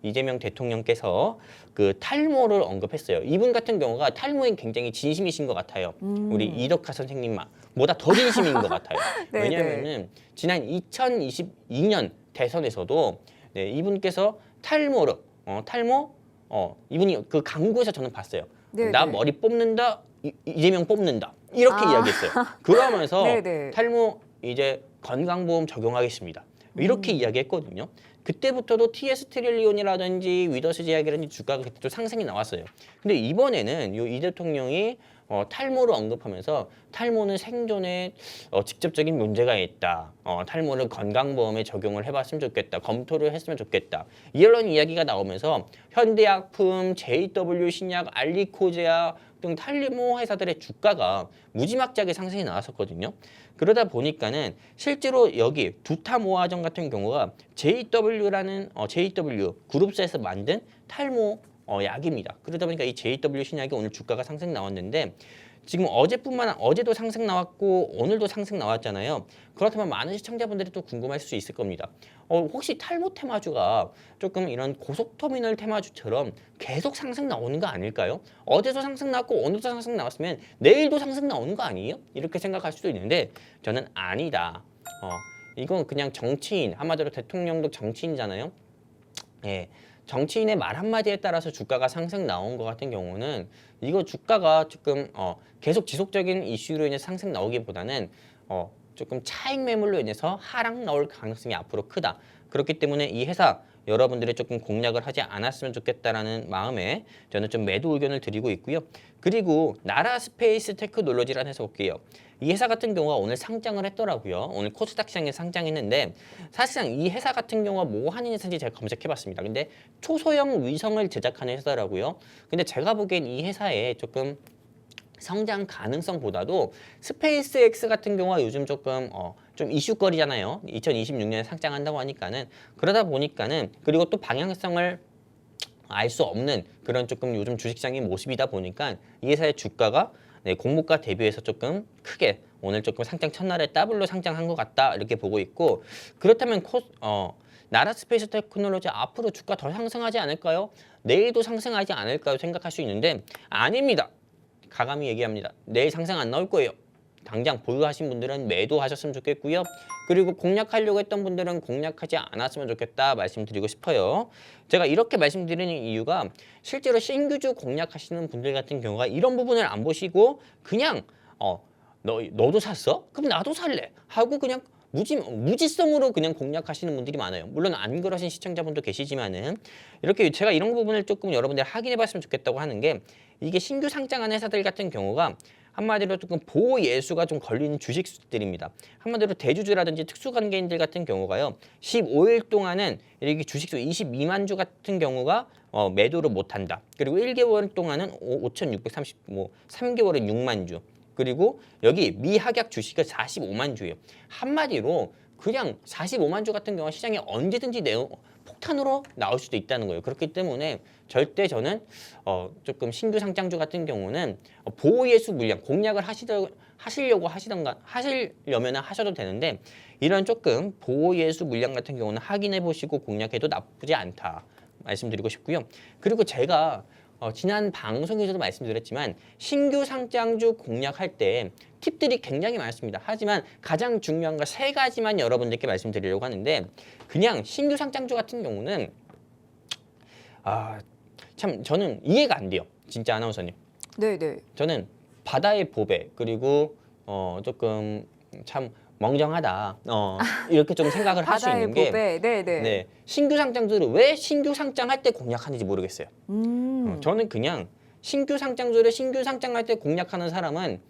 이재명 대통령께서 그 탈모를 언급했어요. 이분 같은 경우가 탈모에 굉장히 진심이신 것 같아요. 우리 이덕화 선생님보다 더 진심인 것 같아요. 왜냐하면은 지난 2022년 대선에서도 이분께서 이분이 그 광고에서 저는 봤어요. 네, 나 네. 머리 뽑는다, 이재명 뽑는다 이렇게 이야기했어요. 그러면서 네, 네. 탈모 이제 건강보험 적용하겠습니다. 이렇게 이야기했거든요. 그때부터도 TS 트릴리온이라든지 위더스 제약이라든지 주가가 그때 또 상승이 나왔어요. 근데 이번에는 이 대통령이 탈모를 언급하면서 탈모는 생존에 직접적인 문제가 있다. 탈모를 건강보험에 적용을 해봤으면 좋겠다. 검토를 했으면 좋겠다. 이런 이야기가 나오면서 현대약품, JW 신약, 알리코제아 등 탈모 회사들의 주가가 무지막지하게 상승이 나왔었거든요. 그러다 보니까는 실제로 여기 두타모아정 같은 경우가 JW라는 JW 그룹사에서 만든 탈모 약입니다. 그러다 보니까 이 JW 신약이 오늘 주가가 상승 나왔는데 지금 어제도 상승 나왔고 오늘도 상승 나왔잖아요. 그렇다면 많은 시청자분들이 또 궁금할 수 있을 겁니다. 혹시 탈모 테마주가 조금 이런 고속터미널 테마주처럼 계속 상승 나오는 거 아닐까요? 어제도 상승 나왔고 오늘도 상승 나왔으면 내일도 상승 나오는 거 아니에요? 이렇게 생각할 수도 있는데 저는 아니다. 이건 그냥 정치인, 한마디로 대통령도 정치인이잖아요. 예. 정치인의 말 한마디에 따라서 주가가 상승 나온 것 같은 경우는 이거 주가가 조금 계속 지속적인 이슈로 인해서 상승 나오기보다는 조금 차익 매물로 인해서 하락 나올 가능성이 앞으로 크다. 그렇기 때문에 이 회사 여러분들이 조금 공략을 하지 않았으면 좋겠다라는 마음에 저는 좀 매도 의견을 드리고 있고요. 그리고 나라 스페이스 테크놀로지라는 회사 볼게요. 이 회사 같은 경우가 오늘 상장을 했더라고요. 오늘 코스닥 시장에 상장했는데 사실상 이 회사 같은 경우가 뭐 하는 회사인지 제가 검색해봤습니다. 근데 초소형 위성을 제작하는 회사더라고요. 근데 제가 보기엔 이 회사에 조금 성장 가능성보다도 스페이스X 같은 경우가 요즘 조금 좀 이슈거리잖아요. 2026년에 상장한다고 하니까는 그러다 보니까는 그리고 또 방향성을 알 수 없는 그런 조금 요즘 주식시장의 모습이다 보니까 이 회사의 주가가 공모가 대비해서 조금 크게 오늘 조금 상장 첫날에 더블로 상장한 것 같다 이렇게 보고 있고 그렇다면 나라 스페이스 테크놀로지 앞으로 주가 더 상승하지 않을까요? 내일도 상승하지 않을까요? 생각할 수 있는데 아닙니다. 가감히 얘기합니다. 내일 상승 안 나올 거예요. 당장 보유하신 분들은 매도하셨으면 좋겠고요. 그리고 공략하려고 했던 분들은 공략하지 않았으면 좋겠다 말씀드리고 싶어요. 제가 이렇게 말씀드리는 이유가 실제로 신규주 공략하시는 분들 같은 경우가 이런 부분을 안 보시고 그냥 너도 샀어? 그럼 나도 살래 하고 그냥 무지성으로 그냥 공략하시는 분들이 많아요. 물론 안 그러신 시청자분도 계시지만은 이렇게 제가 이런 부분을 조금 여러분들 확인해 봤으면 좋겠다고 하는 게 이게 신규 상장한 회사들 같은 경우가 한마디로 조금 보호 예수가 좀 걸리는 주식들입니다. 한마디로 대주주라든지 특수관계인들 같은 경우가요. 15일 동안은 이렇게 주식수 22만 주 같은 경우가 매도를 못한다. 그리고 1개월 동안은 5,630, 3개월은 6만 주. 그리고 여기 미합약 주식은 45만 주예요. 한마디로 그냥 45만 주 같은 경우 시장에 언제든지 폭탄으로 나올 수도 있다는 거예요. 그렇기 때문에 절대 저는 조금 신규 상장주 같은 경우는 보호예수 물량 공략을 하시려면 하셔도 되는데 이런 조금 보호예수 물량 같은 경우는 확인해 보시고 공략해도 나쁘지 않다 말씀드리고 싶고요. 그리고 제가 지난 방송에서도 말씀드렸지만 신규 상장주 공략할 때 팁들이 굉장히 많습니다. 하지만 가장 중요한 거 3가지만 여러분들께 말씀드리려고 하는데 그냥 신규 상장주 같은 경우는 참 저는 이해가 안 돼요. 진짜 아나운서님. 네네. 저는 바다의 보배 그리고 조금 참 멍청하다 이렇게 좀 생각을 할 수 있는 게 네, 신규 상장주를 왜 신규 상장할 때 공략하는지 모르겠어요. 저는 그냥 신규 상장주를 신규 상장할 때 공략하는 사람은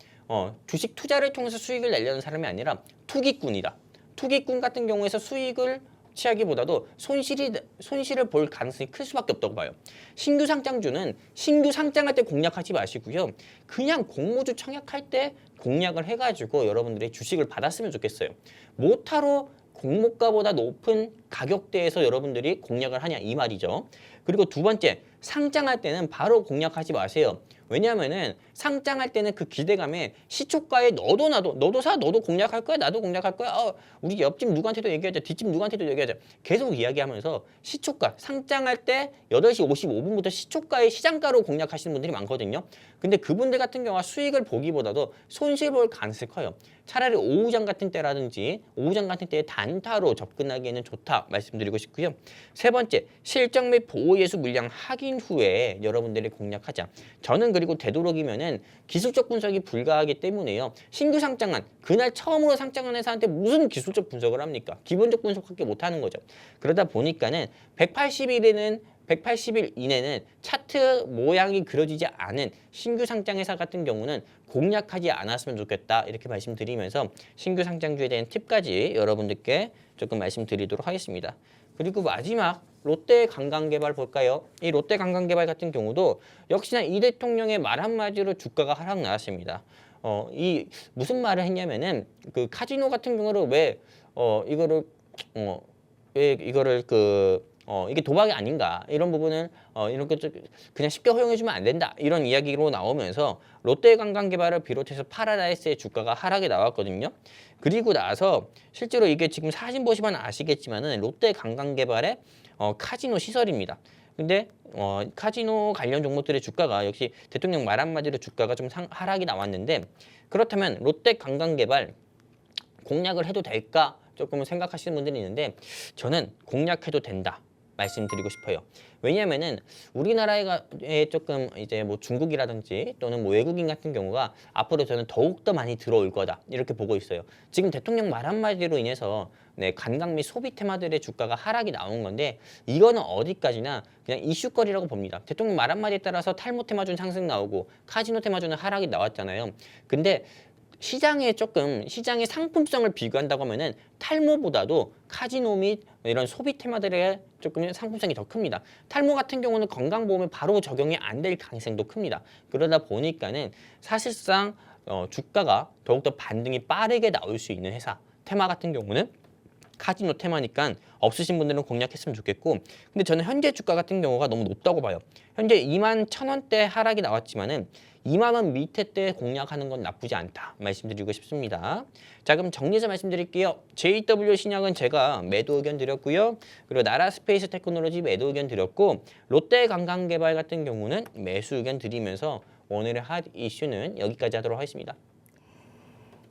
주식 투자를 통해서 수익을 내려는 사람이 아니라 투기꾼이다. 투기꾼 같은 경우에서 수익을 취하기보다도 손실을 볼 가능성이 클 수밖에 없다고 봐요. 신규 상장주는 신규 상장할 때 공략하지 마시고요. 그냥 공모주 청약할 때 공략을 해가지고 여러분들이 주식을 받았으면 좋겠어요. 모타로 공모가보다 높은 가격대에서 여러분들이 공략을 하냐 이 말이죠. 그리고 두 번째, 상장할 때는 바로 공략하지 마세요. 왜냐하면은 상장할 때는 그 기대감에 시초가에 너도 사, 너도 공략할 거야, 나도 공략할 거야. 우리 옆집 누구한테도 얘기하자, 뒷집 누구한테도 얘기하자. 계속 이야기하면서 시초가 상장할 때 8시 55분부터 시초가의 시장가로 공략하시는 분들이 많거든요. 근데 그분들 같은 경우가 수익을 보기보다도 손실 볼 가능성이 커요. 차라리 오후장 같은 때라든지 오후장 같은 때에 단타로 접근하기에는 좋다 말씀드리고 싶고요. 세 번째, 실적 및 보호예수 물량 확인 후에 여러분들이 공략하자. 저는 그리고 되도록이면은 기술적 분석이 불가하기 때문에요. 신규 상장한 그날 처음으로 상장한 회사한테 무슨 기술적 분석을 합니까? 기본적 분석밖에 못 하는 거죠. 그러다 보니까는 180일 이내는 차트 모양이 그려지지 않은 신규 상장 회사 같은 경우는 공략하지 않았으면 좋겠다 이렇게 말씀드리면서 신규 상장주에 대한 팁까지 여러분들께 조금 말씀드리도록 하겠습니다. 그리고 마지막 롯데 관광개발 볼까요? 이 롯데 관광개발 같은 경우도 역시나 이 대통령의 말 한마디로 주가가 하락 나왔습니다. 이 무슨 말을 했냐면은 그 카지노 같은 경우를 왜 이거를 이게 도박이 아닌가 이런 부분을 이런 것 그냥 쉽게 허용해주면 안 된다 이런 이야기로 나오면서 롯데관광개발을 비롯해서 파라다이스의 주가가 하락에 나왔거든요. 그리고 나서 실제로 이게 지금 사진 보시면 아시겠지만은 롯데관광개발의 카지노 시설입니다. 근데 카지노 관련 종목들의 주가가 역시 대통령 말 한마디로 주가가 좀 하락이 나왔는데 그렇다면 롯데관광개발 공략을 해도 될까? 조금 생각하시는 분들이 있는데 저는 공략해도 된다 말씀드리고 싶어요. 왜냐하면은 우리나라에 조금 이제 뭐 중국이라든지 또는 뭐 외국인 같은 경우가 앞으로 저는 더욱 더 많이 들어올 거다 이렇게 보고 있어요. 지금 대통령 말 한마디로 인해서 관광 및 소비 테마들의 주가가 하락이 나온 건데 이거는 어디까지나 그냥 이슈거리라고 봅니다. 대통령 말 한마디에 따라서 탈모 테마주는 상승 나오고 카지노 테마주는 하락이 나왔잖아요. 근데 시장의 상품성을 비교한다고 하면은 탈모보다도 카지노 및 이런 소비 테마들의 조금 상품성이 더 큽니다. 탈모 같은 경우는 건강보험에 바로 적용이 안 될 가능성도 큽니다. 그러다 보니까는 사실상 주가가 더욱더 반등이 빠르게 나올 수 있는 회사 테마 같은 경우는 카지노 테마니까 없으신 분들은 공략했으면 좋겠고 근데 저는 현재 주가 같은 경우가 너무 높다고 봐요. 현재 21,000원대 하락이 나왔지만은 2만 원 밑에 때 공략하는 건 나쁘지 않다 말씀드리고 싶습니다. 자 그럼 정리해서 말씀드릴게요. JW 신약은 제가 매도 의견 드렸고요. 그리고 나라 스페이스 테크놀로지 매도 의견 드렸고 롯데 관광개발 같은 경우는 매수 의견 드리면서 오늘의 핫 이슈는 여기까지 하도록 하겠습니다.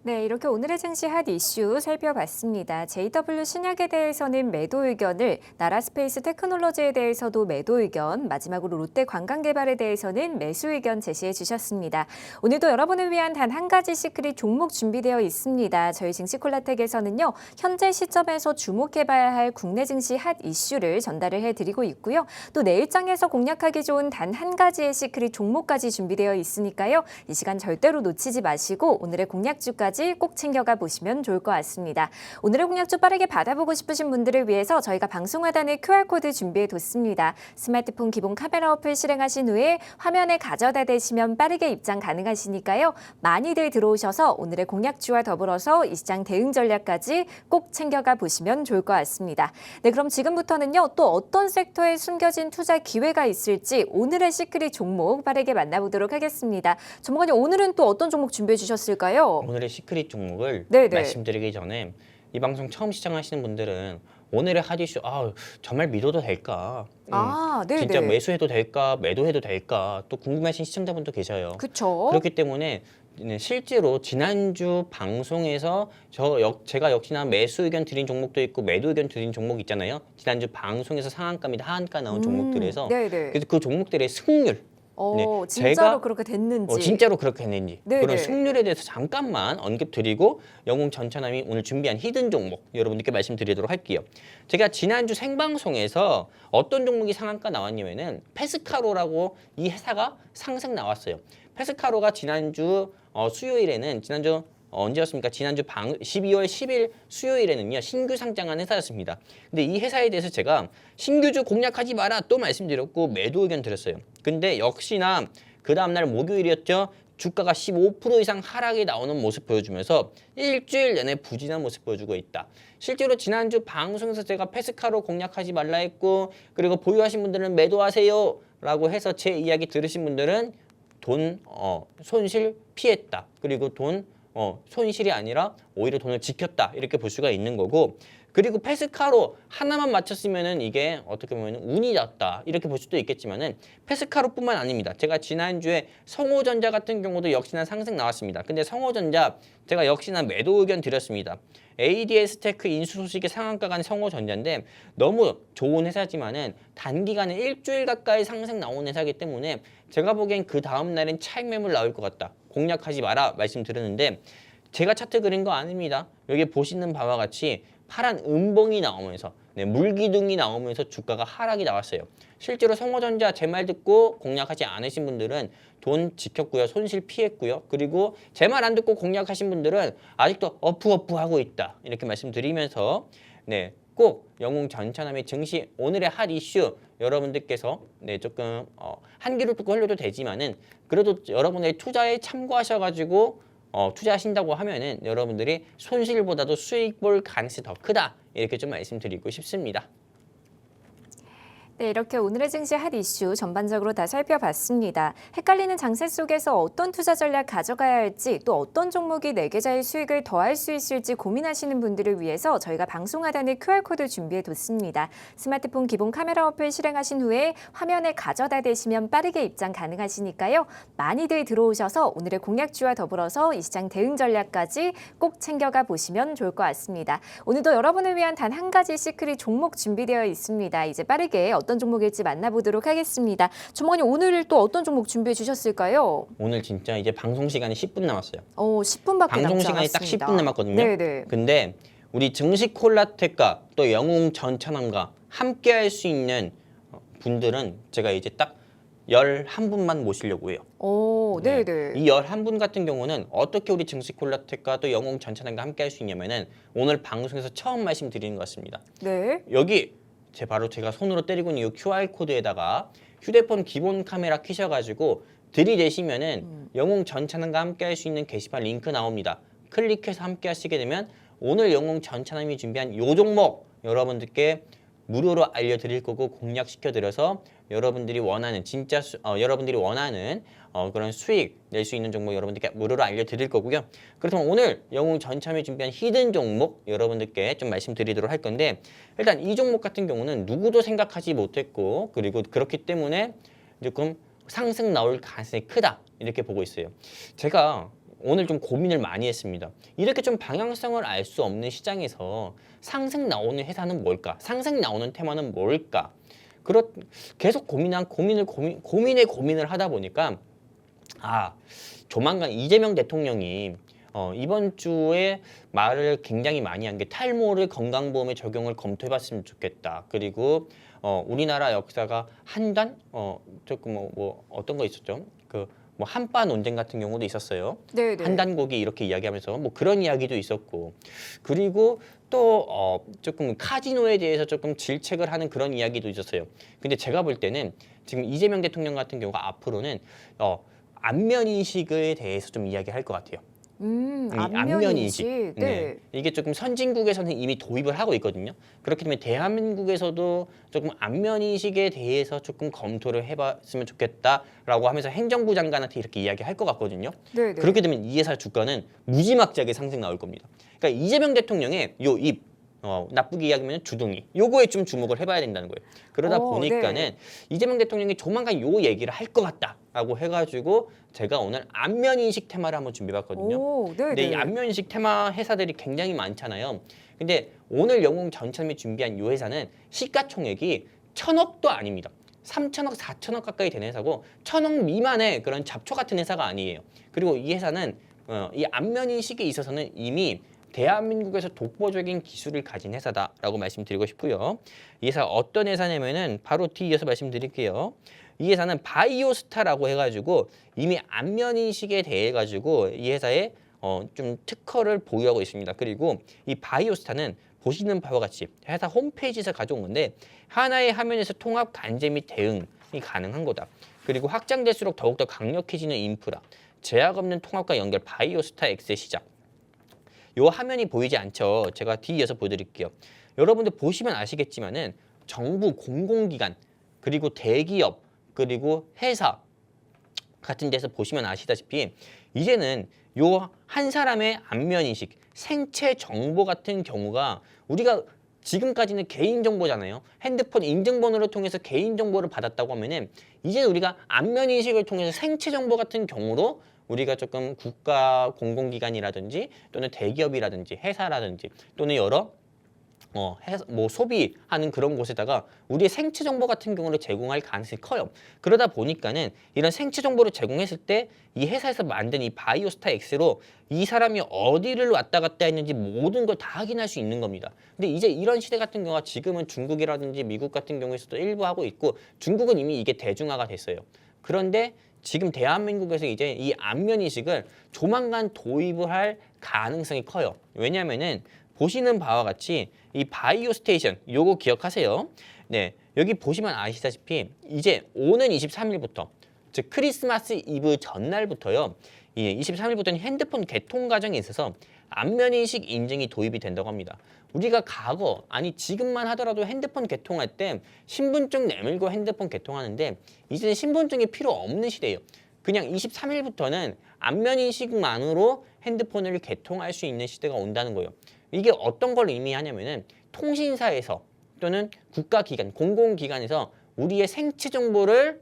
네, 이렇게 오늘의 증시 핫 이슈 살펴봤습니다. JW 신약에 대해서는 매도 의견을, 나라스페이스 테크놀로지에 대해서도 매도 의견, 마지막으로 롯데 관광개발에 대해서는 매수 의견 제시해 주셨습니다. 오늘도 여러분을 위한 단 한 가지 시크릿 종목 준비되어 있습니다. 저희 증시콜라텍에서는요, 현재 시점에서 주목해봐야 할 국내 증시 핫 이슈를 전달을 해드리고 있고요. 또 내일장에서 공략하기 좋은 단 한 가지의 시크릿 종목까지 준비되어 있으니까요. 이 시간 절대로 놓치지 마시고 오늘의 공략주까지 꼭 챙겨가 보시면 좋을 것 같습니다. 오늘의 공략주 빠르게 받아보고 싶으신 분들을 위해서 저희가 방송 하단에 QR코드 준비해뒀습니다. 스마트폰 기본 카메라 어플 실행하신 후에 화면에 가져다 대시면 빠르게 입장 가능하시니까요. 많이들 들어오셔서 오늘의 공략주와 더불어서 이 시장 대응 전략까지 꼭 챙겨가 보시면 좋을 것 같습니다. 네, 그럼 지금부터는요. 또 어떤 섹터에 숨겨진 투자 기회가 있을지 오늘의 시크릿 종목 빠르게 만나보도록 하겠습니다. 전문가님, 오늘은 또 어떤 종목 준비해 주셨을까요? 오늘의 시크릿 종목을 네네. 말씀드리기 전에 이 방송 처음 시청하시는 분들은 오늘의 핫 이슈 정말 믿어도 될까? 네네. 진짜 매수해도 될까? 매도해도 될까? 또 궁금하신 시청자분도 계셔요. 그렇죠. 그렇기 때문에 실제로 지난주 방송에서 제가 역시나 매수 의견 드린 종목도 있고 매도 의견 드린 종목 있잖아요. 지난주 방송에서 상한가 및 하한가 나온 종목들에서 네네. 그래서 그 종목들의 승률 진짜로 제가 그렇게 됐는지. 진짜로 그렇게 했는지 네네. 그런 승률에 대해서 잠깐만 언급드리고 영웅 전천함이 오늘 준비한 히든 종목 여러분들께 말씀드리도록 할게요. 제가 지난주 생방송에서 어떤 종목이 상한가 나왔냐면은 페스카로라고 이 회사가 상승 나왔어요. 페스카로가 지난주 수요일에는 언제였습니까? 지난주 12월 10일 수요일에는요. 신규 상장한 회사였습니다. 근데 이 회사에 대해서 제가 신규주 공략하지 마라 또 말씀드렸고 매도 의견 드렸어요. 근데 역시나 그 다음날 목요일이었죠. 주가가 15% 이상 하락이 나오는 모습 보여주면서 일주일 내내 부진한 모습 보여주고 있다. 실제로 지난주 방송에서 제가 페스카로 공략하지 말라 했고 그리고 보유하신 분들은 매도하세요 라고 해서 제 이야기 들으신 분들은 돈 손실 피했다. 그리고 돈 손실이 아니라 오히려 돈을 지켰다 이렇게 볼 수가 있는 거고 그리고 페스카로 하나만 맞췄으면은 이게 어떻게 보면 운이 났다 이렇게 볼 수도 있겠지만은 페스카로뿐만 아닙니다. 제가 지난주에 성호전자 같은 경우도 역시나 상승 나왔습니다. 근데 성호전자 제가 역시나 매도 의견 드렸습니다. ADS 테크 인수 소식이 상한가 간 성호전자인데 너무 좋은 회사지만은 단기간에 일주일 가까이 상승 나온 회사이기 때문에 제가 보기엔 그 다음 날엔 차익 매물 나올 것 같다. 공략하지 마라 말씀드렸는데 제가 차트 그린 거 아닙니다. 여기 보시는 바와 같이 파란 음봉이 나오면서 물기둥이 나오면서 주가가 하락이 나왔어요. 실제로 성호전자 제 말 듣고 공략하지 않으신 분들은 돈 지켰고요. 손실 피했고요. 그리고 제 말 안 듣고 공략하신 분들은 아직도 어프 하고 있다. 이렇게 말씀드리면서 꼭 영웅 전차남의 증시 오늘의 핫 이슈 여러분들께서 조금 한 귀로 듣고 흘려도 되지만은 그래도 여러분의 투자에 참고하셔가지고 투자하신다고 하면은 여러분들이 손실보다도 수익 볼 가능성이 더 크다 이렇게 좀 말씀드리고 싶습니다. 네, 이렇게 오늘의 증시 핫 이슈 전반적으로 다 살펴봤습니다. 헷갈리는 장세 속에서 어떤 투자 전략 가져가야 할지 또 어떤 종목이 내 계좌의 수익을 더할 수 있을지 고민하시는 분들을 위해서 저희가 방송 하단에 QR코드 준비해뒀습니다. 스마트폰 기본 카메라 어플 실행하신 후에 화면에 가져다 대시면 빠르게 입장 가능하시니까요. 많이들 들어오셔서 오늘의 공략주와 더불어서 이 시장 대응 전략까지 꼭 챙겨가 보시면 좋을 것 같습니다. 오늘도 여러분을 위한 단 한 가지 시크릿 종목 준비되어 있습니다. 이제 빠르게 어떤 종목일지 만나보도록 하겠습니다. 주목님 오늘 또 어떤 종목 준비해 주셨을까요? 오늘 진짜 이제 방송 시간이 10분 남았어요. 10분밖에 방송 남지 시간이 딱 않았습니다. 10분 남았거든요. 네네. 근데 우리 증시 콜라텍과 또 영웅 전차남과 함께 할 수 있는 분들은 제가 이제 딱 11분만 모시려고 해요. 네네. 이 11분 같은 경우는 어떻게 우리 증시 콜라텍과 또 영웅 전차남과 함께 할 수 있냐면은 오늘 방송에서 처음 말씀드리는 것 같습니다. 네. 여기 바로 제가 손으로 때리고 있는 이 QR코드에다가 휴대폰 기본 카메라 켜셔가지고 들이대시면은 영웅 전차남과 함께 할 수 있는 게시판 링크 나옵니다. 클릭해서 함께 하시게 되면 오늘 영웅 전차남이 준비한 요 종목 여러분들께 무료로 알려드릴 거고 공략시켜드려서 여러분들이 원하는 여러분들이 원하는 그런 수익 낼 수 있는 종목 여러분들께 무료로 알려드릴 거고요. 그렇다면 오늘 영웅 전참이 준비한 히든 종목 여러분들께 좀 말씀드리도록 할 건데 일단 이 종목 같은 경우는 누구도 생각하지 못했고 그리고 그렇기 때문에 조금 상승 나올 가능성이 크다 이렇게 보고 있어요. 제가 오늘 좀 고민을 많이 했습니다. 이렇게 좀 방향성을 알 수 없는 시장에서 상승 나오는 회사는 뭘까? 상승 나오는 테마는 뭘까? 계속 고민을 하다 보니까 조만간 이재명 대통령이 이번 주에 말을 굉장히 많이 한 게 탈모를 건강보험에 적용을 검토해봤으면 좋겠다. 그리고 우리나라 역사가 한단 조금 어떤 거 있었죠? 한빠 논쟁 같은 경우도 있었어요. 네네. 한단고기 이렇게 이야기하면서 그런 이야기도 있었고 그리고 또 조금 카지노에 대해서 조금 질책을 하는 그런 이야기도 있었어요. 근데 제가 볼 때는 지금 이재명 대통령 같은 경우가 앞으로는 안면 인식에 대해서 좀 이야기할 것 같아요. 안면 인식. 네. 이게 조금 선진국에서는 이미 도입을 하고 있거든요. 그렇기 때문에 대한민국에서도 조금 안면 인식에 대해서 조금 검토를 해봤으면 좋겠다라고 하면서 행정부 장관한테 이렇게 이야기할 것 같거든요. 네네. 그렇게 되면 이 회사 주가는 무지막지하게 상승 나올 겁니다. 그러니까 이재명 대통령의 요 입 나쁘게 이야기하면 주둥이 요거에 좀 주목을 해봐야 된다는 거예요. 그러다 보니까는 네. 이재명 대통령이 조만간 요 얘기를 할 것 같다라고 해가지고 제가 오늘 안면 인식 테마를 한번 준비해봤거든요. 네네. 근데 이 안면 인식 테마 회사들이 굉장히 많잖아요. 근데 오늘 영웅 전참이 준비한 이 회사는 시가총액이 1,000억도 아닙니다. 3,000억, 4,000억 가까이 되는 회사고 1,000억 미만의 그런 잡초 같은 회사가 아니에요. 그리고 이 회사는 이 안면 인식에 있어서는 이미 대한민국에서 독보적인 기술을 가진 회사다라고 말씀드리고 싶고요. 이 회사가 어떤 회사냐면은 바로 뒤이어서 말씀드릴게요. 이 회사는 바이오스타라고 해가지고 이미 안면 인식에 대해 가지고 이 회사에 좀 특허를 보유하고 있습니다. 그리고 이 바이오스타는 보시는 바와 같이 회사 홈페이지에서 가져온 건데 하나의 화면에서 통합 관제 및 대응이 가능한 거다. 그리고 확장될수록 더욱더 강력해지는 인프라, 제약 없는 통합과 연결 바이오스타 X의 시작. 요 화면이 보이지 않죠? 제가 뒤이어서 보여드릴게요. 여러분들 보시면 아시겠지만은 정부, 공공기관, 그리고 대기업, 그리고 회사 같은 데서 보시면 아시다시피 이제는 요 한 사람의 안면인식, 생체 정보 같은 경우가 우리가 지금까지는 개인정보잖아요. 핸드폰 인증번호를 통해서 개인정보를 받았다고 하면은 이제 우리가 안면인식을 통해서 생체정보 같은 경우로 우리가 조금 국가 공공기관이라든지 또는 대기업이라든지 회사라든지 또는 여러 뭐 소비하는 그런 곳에다가 우리의 생체 정보 같은 경우를 제공할 가능성이 커요. 그러다 보니까는 이런 생체 정보를 제공했을 때 이 회사에서 만든 이 바이오스타 X로 이 사람이 어디를 왔다 갔다 했는지 모든 걸 다 확인할 수 있는 겁니다. 근데 이제 이런 시대 같은 경우가 지금은 중국이라든지 미국 같은 경우에서도 일부 하고 있고 중국은 이미 이게 대중화가 됐어요. 그런데 지금 대한민국에서 이제 이 안면인식을 조만간 도입을 할 가능성이 커요. 왜냐면은 보시는 바와 같이 이 바이오 스테이션 요거 기억하세요. 네, 여기 보시면 아시다시피 이제 오는 23일부터 즉 크리스마스 이브 전날부터요. 이 23일부터는 핸드폰 개통 과정에 있어서 안면인식 인증이 도입이 된다고 합니다. 우리가 과거 아니 지금만 하더라도 핸드폰 개통할 때 신분증 내밀고 핸드폰 개통하는데 이제는 신분증이 필요 없는 시대예요. 그냥 23일부터는 안면인식만으로 핸드폰을 개통할 수 있는 시대가 온다는 거예요. 이게 어떤 걸 의미하냐면은 통신사에서 또는 국가기관, 공공기관에서 우리의 생체 정보를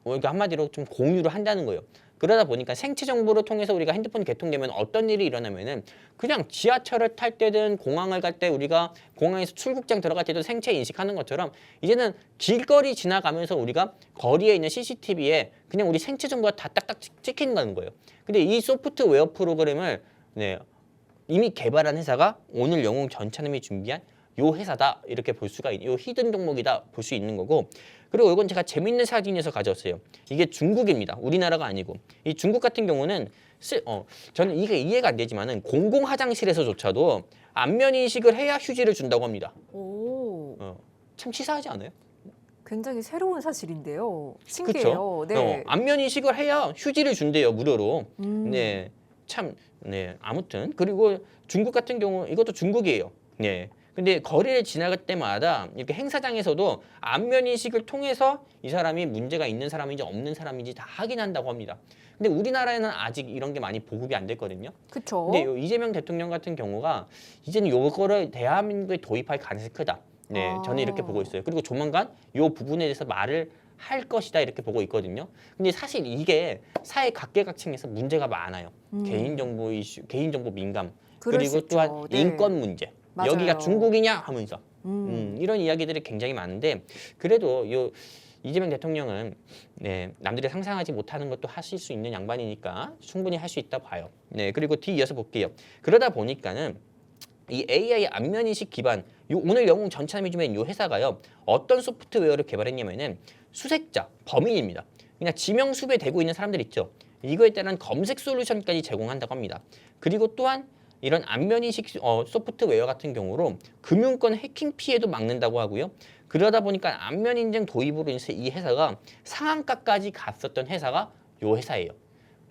우리가 한마디로 좀 공유를 한다는 거예요. 그러다 보니까 생체 정보를 통해서 우리가 핸드폰 개통되면 어떤 일이 일어나면은 그냥 지하철을 탈 때든 공항을 갈 때 우리가 공항에서 출국장 들어갈 때도 생체 인식하는 것처럼 이제는 길거리 지나가면서 우리가 거리에 있는 CCTV에 그냥 우리 생체 정보가 다 딱딱 찍힌다는 거예요. 근데 이 소프트웨어 프로그램을 이미 개발한 회사가 오늘 영웅 전차님이 준비한 요 회사다 이렇게 볼 수가 있는 요 히든 종목이다 볼 수 있는 거고 그리고 이건 제가 재밌는 사진에서 가져왔어요. 이게 중국입니다. 우리나라가 아니고 이 중국 같은 경우는 저는 이게 이해가 안 되지만은 공공 화장실에서조차도 안면 인식을 해야 휴지를 준다고 합니다. 오, 참 치사하지 않아요? 굉장히 새로운 사실인데요. 그렇죠? 신기해요. 네. 안면 인식을 해야 휴지를 준대요 무료로. 음. 아무튼 그리고 중국 같은 경우 이것도 중국이에요. 네. 근데 거리를 지나갈 때마다 이렇게 행사장에서도 안면 인식을 통해서 이 사람이 문제가 있는 사람인지 없는 사람인지 다 확인한다고 합니다. 근데 우리나라에는 아직 이런 게 많이 보급이 안 됐거든요. 그렇죠. 근데 요 이재명 대통령 같은 경우가 이제는 요거를 대한민국에 도입할 가능성이 크다. 네, 저는 이렇게 보고 있어요. 그리고 조만간 요 부분에 대해서 말을 할 것이다 이렇게 보고 있거든요. 근데 사실 이게 사회 각계각층에서 문제가 많아요. 개인정보 이슈, 개인정보 민감, 그럴 수 그리고 또한 있죠. 네. 인권 문제. 맞아요. 여기가 중국이냐 하면서 이런 이야기들이 굉장히 많은데 그래도 요 이재명 대통령은 남들이 상상하지 못하는 것도 하실 수 있는 양반이니까 충분히 할 수 있다 봐요. 네, 그리고 뒤이어서 볼게요. 그러다 보니까는 이 AI 안면인식 기반 오늘 영웅 전차님이 주면 이 회사가요 어떤 소프트웨어를 개발했냐면은 수색자 범인입니다. 그냥 지명수배 되고 있는 사람들 있죠. 이거에 따른 검색 솔루션까지 제공한다고 합니다. 그리고 또한 이런 안면인식 소프트웨어 같은 경우로 금융권 해킹 피해도 막는다고 하고요. 그러다 보니까 안면인증 도입으로 인해서 이 회사가 상한가까지 갔었던 회사가 이 회사예요.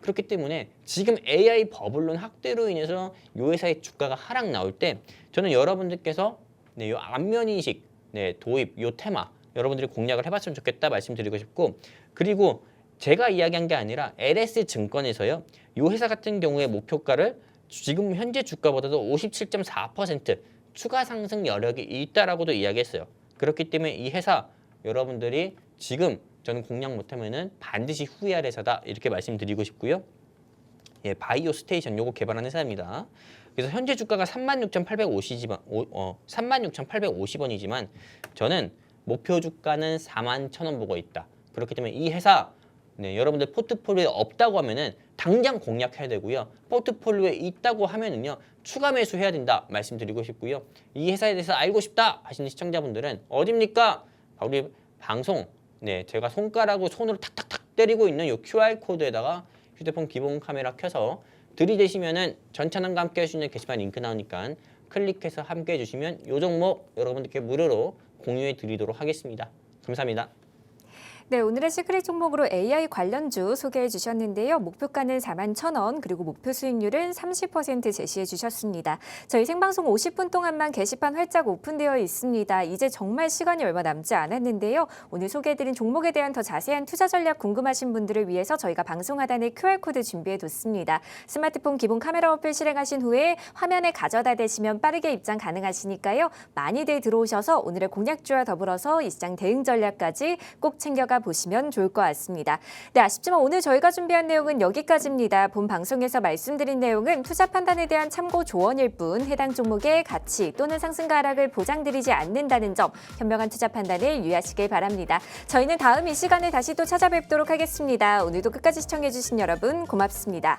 그렇기 때문에 지금 AI 버블론 확대로 인해서 이 회사의 주가가 하락 나올 때 저는 여러분들께서 이 안면인식 도입 이 테마 여러분들이 공략을 해봤으면 좋겠다 말씀드리고 싶고 그리고 제가 이야기한 게 아니라 LS증권에서요. 이 회사 같은 경우에 목표가를 지금 현재 주가보다도 57.4% 추가 상승 여력이 있다라고도 이야기했어요. 그렇기 때문에 이 회사 여러분들이 지금 저는 공략 못하면은 반드시 후회할 회사다 이렇게 말씀드리고 싶고요. 예, 바이오 스테이션 요거 개발한 회사입니다. 그래서 현재 주가가 36,850원이지만 저는 목표 주가는 41,000원 보고 있다. 그렇기 때문에 이 회사 여러분들 포트폴리오에 없다고 하면은 당장 공략해야 되고요. 포트폴리오에 있다고 하면은요 추가 매수해야 된다 말씀드리고 싶고요. 이 회사에 대해서 알고 싶다 하시는 시청자분들은 어딥니까? 우리 방송 제가 손가락으로 손으로 탁탁탁 때리고 있는 이 QR 코드에다가 휴대폰 기본 카메라 켜서 들이대시면은 전차남과 함께 할 수 있는 게시판 링크 나오니까 클릭해서 함께 해주시면 이 종목 여러분들께 무료로 공유해 드리도록 하겠습니다. 감사합니다. 네, 오늘의 시크릿 종목으로 AI 관련주 소개해 주셨는데요. 목표가는 41,000원, 그리고 목표 수익률은 30% 제시해 주셨습니다. 저희 생방송 50분 동안만 게시판 활짝 오픈되어 있습니다. 이제 정말 시간이 얼마 남지 않았는데요. 오늘 소개해드린 종목에 대한 더 자세한 투자 전략 궁금하신 분들을 위해서 저희가 방송 하단에 QR코드 준비해 뒀습니다. 스마트폰 기본 카메라 어플 실행하신 후에 화면에 가져다 대시면 빠르게 입장 가능하시니까요. 많이들 들어오셔서 오늘의 공략주와 더불어서 이 시장 대응 전략까지 꼭 챙겨가 보시면 좋을 것 같습니다. 네, 아쉽지만 오늘 저희가 준비한 내용은 여기까지입니다. 본 방송에서 말씀드린 내용은 투자 판단에 대한 참고 조언일 뿐 해당 종목의 가치 또는 상승과 하락을 보장드리지 않는다는 점 현명한 투자 판단을 유의하시길 바랍니다. 저희는 다음 이 시간에 다시 또 찾아뵙도록 하겠습니다. 오늘도 끝까지 시청해주신 여러분 고맙습니다.